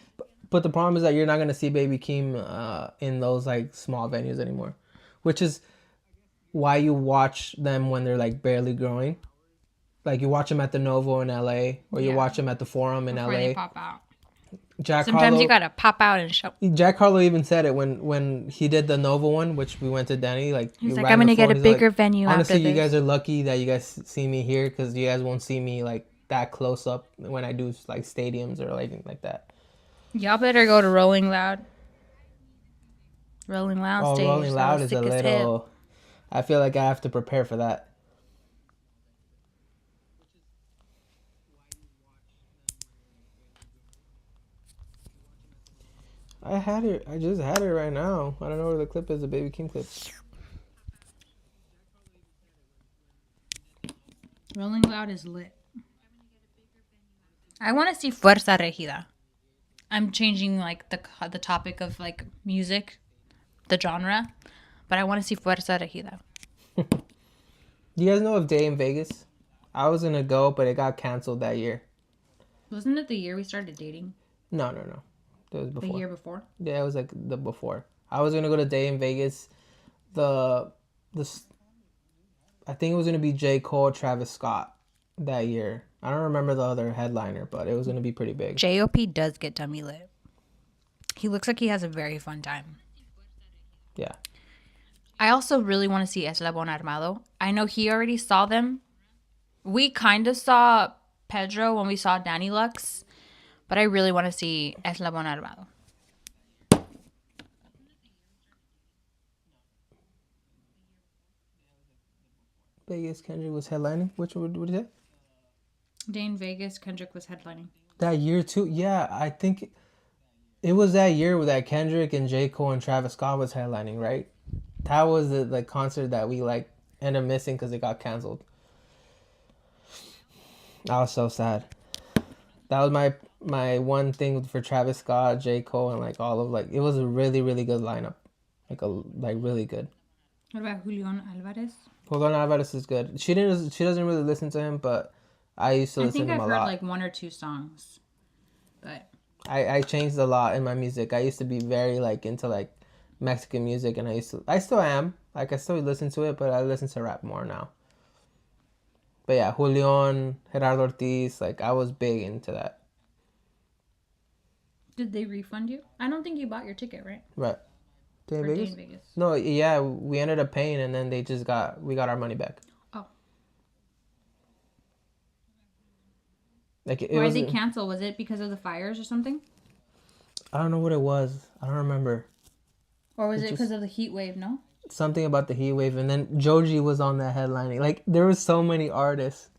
But the problem is that you're not going to see Baby Keem in those, like, small venues anymore. Which is why you watch them when they're, like, barely growing. Like, you watch them at the Novo in LA. Or you watch them at the Forum in LA. Before they pop out. Jack Sometimes Harlow, you gotta pop out and show. Jack Harlow even said it when he did the Nova one, which we went to Danny. Like He's you like, ran I'm the gonna floor, get a he's like, bigger venue honestly, after you this. guys are lucky that you guys see me here because you guys won't see me like that close up when I do like stadiums or like that. Y'all better go to Rolling Loud. Rolling Loud Oh, stage. Rolling That Loud was is a sick as little. I feel like I have to prepare for that. I had it. I just had it right now. I don't know where the clip is. The Baby King clip. Rolling Loud is lit. I want to see Fuerza Regida. I'm changing like the topic of like music, the genre, but I want to see Fuerza Regida. Do you guys know of Day in Vegas? I was gonna go, but it got canceled that year. Wasn't it the year we started dating? No. It was The before. year before? Yeah, it was like the before. I was gonna go to Day in Vegas. I think it was gonna be J. Cole, Travis Scott that year. I don't remember the other headliner, but it was gonna be pretty big. J.O.P. does get dummy lit. He looks like he has a very fun time. Yeah. I also really want to see Eslabon Armado. I know he already saw them. We kind of saw Pedro when we saw Danny Lux, but I really want to see Eslabon Armado. Vegas, Kendrick was headlining. What is it? Dane Vegas, Kendrick was headlining. That year too? Yeah, I think it was that year that Kendrick and J. Cole and Travis Scott was headlining, right? That was the like concert that we like ended up missing because it got canceled. I was so sad. That was my one thing for Travis Scott, J. Cole, and like all of like it was a really really good lineup, like really good. What about Julian Alvarez? Julian Alvarez is good. She doesn't really listen to him, but I used to listen to him a lot. I think I've heard like one or two songs, but I changed a lot in my music. I used to be very like into like Mexican music, and I still am. Like I still listen to it, but I listen to rap more now. But yeah, Julian, Gerardo Ortiz, like I was big into that. Did they refund you? I don't think you bought your ticket, right? Right. Day in For Vegas? Day in Vegas. No, yeah, we ended up paying, and then we got our money back. Oh. Like it Why was. did they cancel? Was it because of the fires or something? I don't know what it was. I don't remember. Or was it because of the heat wave? No. Something about the heat wave, and then Joji was on that headlining. Like there were so many artists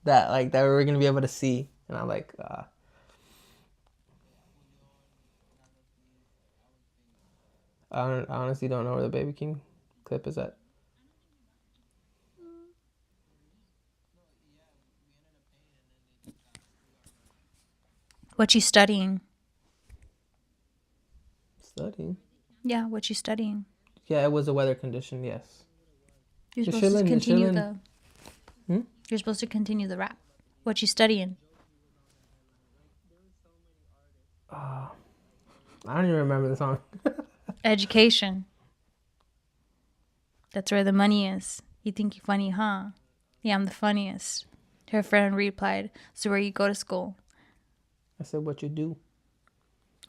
that we were gonna be able to see, and I'm like, I honestly don't know where the Baby King clip is at. What you studying? Studying. Yeah, what you studying? Yeah, it was a weather condition. Yes. You're You're supposed chilling, to you're continue chilling. the. You're supposed to continue the rap. What you studying? I don't even remember the song. Education. That's where the money is. You think you funny, huh? Yeah, I'm the funniest. Her friend replied, so where you go to school? I said, what you do?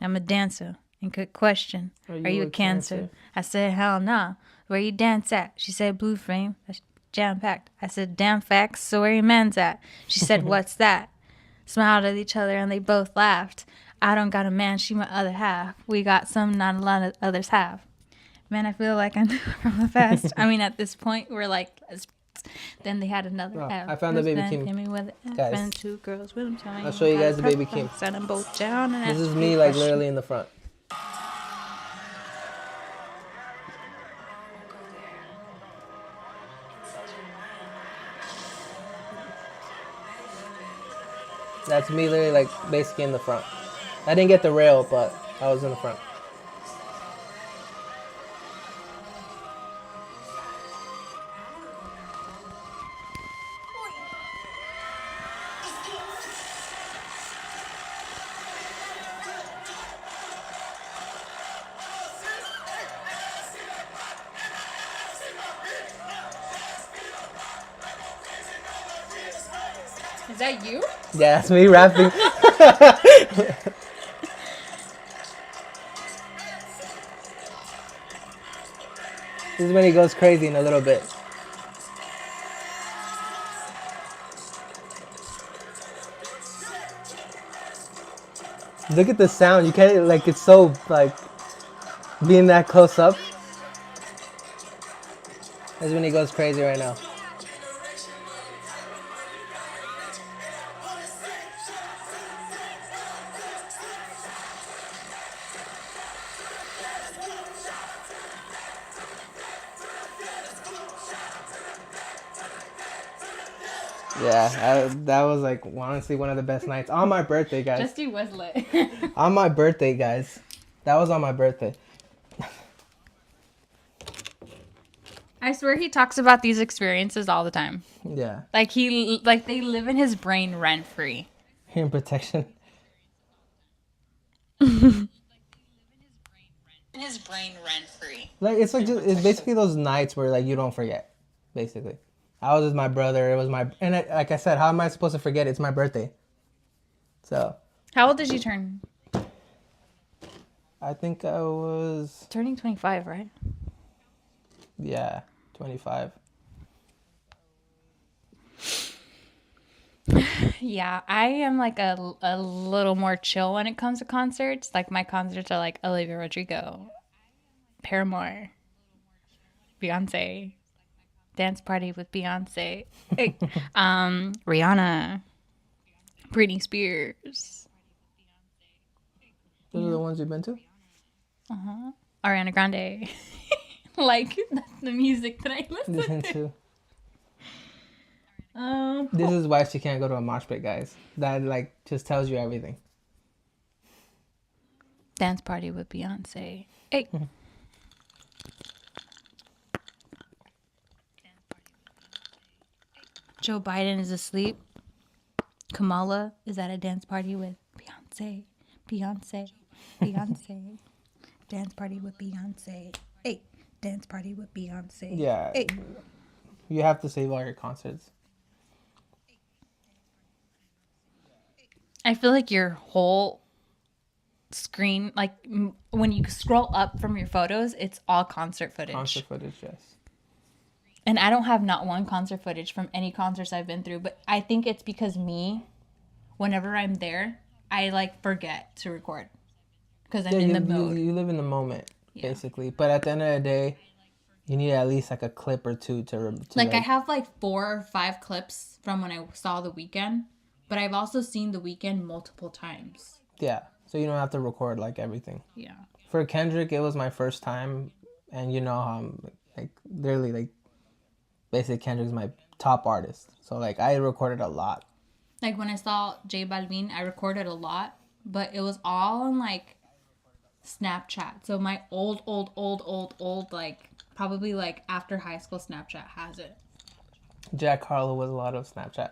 I'm a dancer. And good question. Are you a cancer? I said, hell nah. Where you dance at? She said, blue frame. That's jam-packed. I said, damn facts. So where your man's at? She said, what's that? Smiled at each other and they both laughed. I don't got a man, she my other half. We got some not a lot of others have. Man, I feel like I'm from the past. I mean, at this point, we're like, then they had another half. I found the Baby Kim. Guys, And two girls with him. I'll show you guys the Baby Kim. Set them both down. And This is me, like literally in the front. That's me literally like basically in the front. I didn't get the rail, but I was in the front. Is that you? Yeah, that's me rapping. This is when he goes crazy in a little bit. Look at the sound. You can't, like, it's so, like, being that close up. This is when he goes crazy right now. Yeah, that was like honestly one of the best nights on my birthday, guys. Justy was lit. On my birthday, guys. That was on my birthday. I swear he talks about these experiences all the time. Yeah. Like they live in his brain rent free. Hearing protection. His brain rent free. Like it's like it's basically those nights where like you don't forget. Basically, I was with my brother. It was like I said, how am I supposed to forget? It's my birthday. So. How old did you turn? I think I was. Turning 25, right? Yeah, 25. Yeah, I am like a little more chill when it comes to concerts. Like my concerts are like Olivia Rodrigo, Paramore, Beyonce, Dance Party with Beyonce, Rihanna, Britney Spears, Those are the ones you've been to? Ariana Grande. Like that's the music that I listen to. This is why she can't go to a mosh pit, guys. That like just tells you everything. Dance Party with Beyonce. Hey. Joe Biden is asleep. Kamala is at a dance party with Beyonce. Beyonce. Beyonce. Dance party with Beyonce. Hey. Dance party with Beyonce. Yeah. Hey. You have to save all your concerts. I feel like your whole screen, like when you scroll up from your photos, it's all concert footage. Concert footage, yes. And I don't have not one concert footage from any concerts I've been through, but I think it's because whenever I'm there, I like forget to record because I'm in the mode. You live in the moment, basically. But at the end of the day, you need at least like a clip or two to like I have like 4 or 5 clips from when I saw The Weeknd, but I've also seen The Weeknd multiple times. Yeah, so you don't have to record like everything. Yeah. For Kendrick, it was my first time, and you know how I'm like literally like basically Kendrick's my top artist. So like I recorded a lot. Like when I saw J Balvin, I recorded a lot, but it was all on like Snapchat. So my old like probably like after high school Snapchat has it. Jack Harlow was a lot of Snapchat.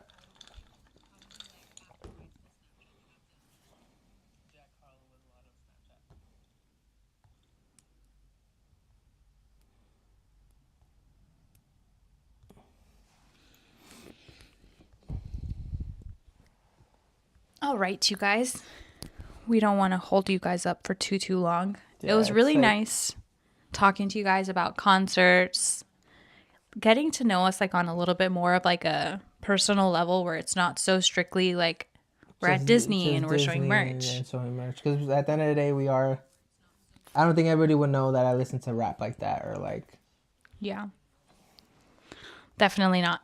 All right, you guys. We don't want to hold you guys up for too long. Yeah, it was really like, nice talking to you guys about concerts, getting to know us like on a little bit more of like a personal level where it's not so strictly like we're at Disney and we're showing merch. And showing merch. Because at the end of the day, I don't think everybody would know that I listen to rap like that or like. Yeah. Definitely not.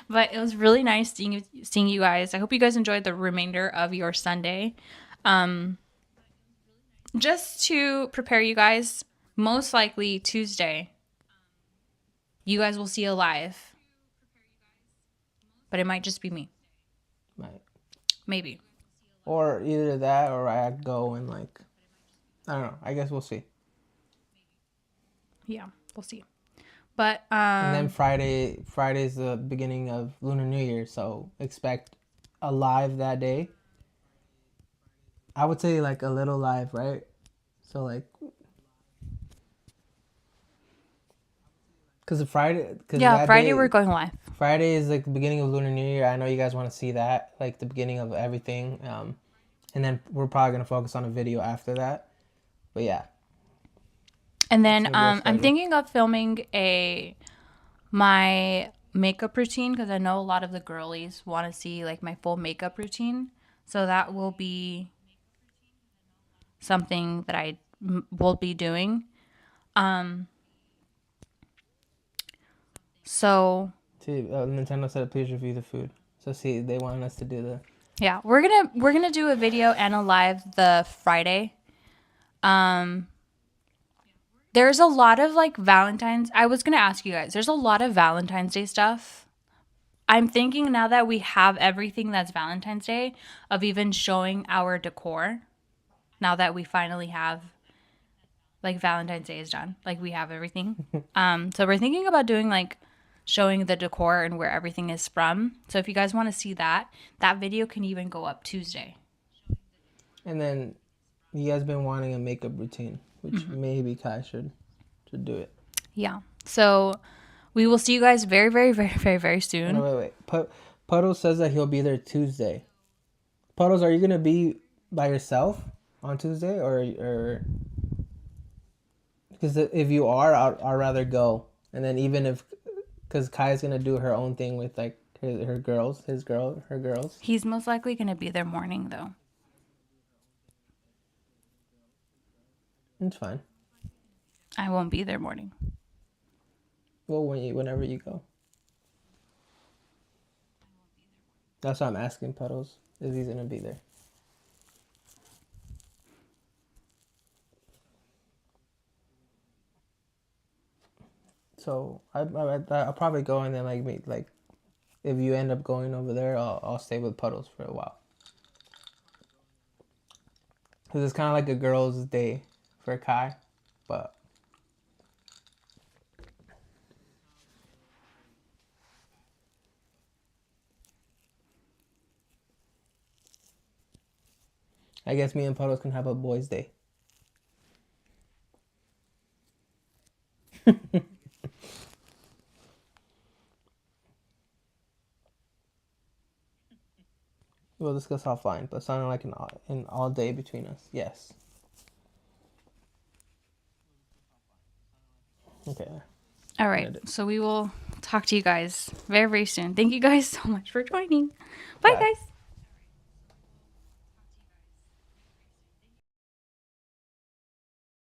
But it was really nice seeing you guys. I hope you guys enjoyed the remainder of your Sunday. Just to prepare you guys, most likely Tuesday, you guys will see a live. But it might just be me. Right. Maybe. Or either that or I go and like, I don't know. I guess we'll see. Yeah, we'll see. But and then Friday's the beginning of Lunar New Year, so expect a live that day. I would say like a little live, right? So like, Friday we're going live. Friday is like the beginning of Lunar New Year. I know you guys want to see that, like the beginning of everything. And then we're probably gonna focus on a video after that. But yeah. And then It's gonna be our I'm schedule. thinking of filming my makeup routine because I know a lot of the girlies want to see like my full makeup routine. So that will be something that I will be doing. So See, Nintendo said, please review the food. So see, they want us to do the. yeah, we're gonna do a video and a live the Friday. There's a lot of like Valentine's. I was gonna ask you guys. There's a lot of Valentine's Day stuff. I'm thinking now that we have everything that's Valentine's Day of even showing our decor. Now that we finally have like Valentine's Day is done, like we have everything. So we're thinking about doing like showing the decor and where everything is from. So if you guys want to see that, that video can even go up Tuesday. And then you guys been wanting a makeup routine, which maybe Kai should do it. Yeah. So we will see you guys very, very, very, very, very soon. No, wait. Puddles says that he'll be there Tuesday. Puddles, are you gonna be by yourself on Tuesday, or because if you are, I'd rather go. And then even if, because Kai's gonna do her own thing with like her girls, her girls. He's most likely going to be there morning though. It's fine. I won't be there morning. Well, whenever you go. That's why I'm asking Puddles if he's gonna be there. So I'll probably go, and then like meet, like if you end up going over there, I'll stay with Puddles for a while. Cause it's kind of like a girls' day for Kai, but I guess me and Puddles can have a boys' day. We'll discuss offline, but sounding like an all day between us. Yes. Okay. All right. So we will talk to you guys very, very soon. Thank you guys so much for joining. Bye. Guys.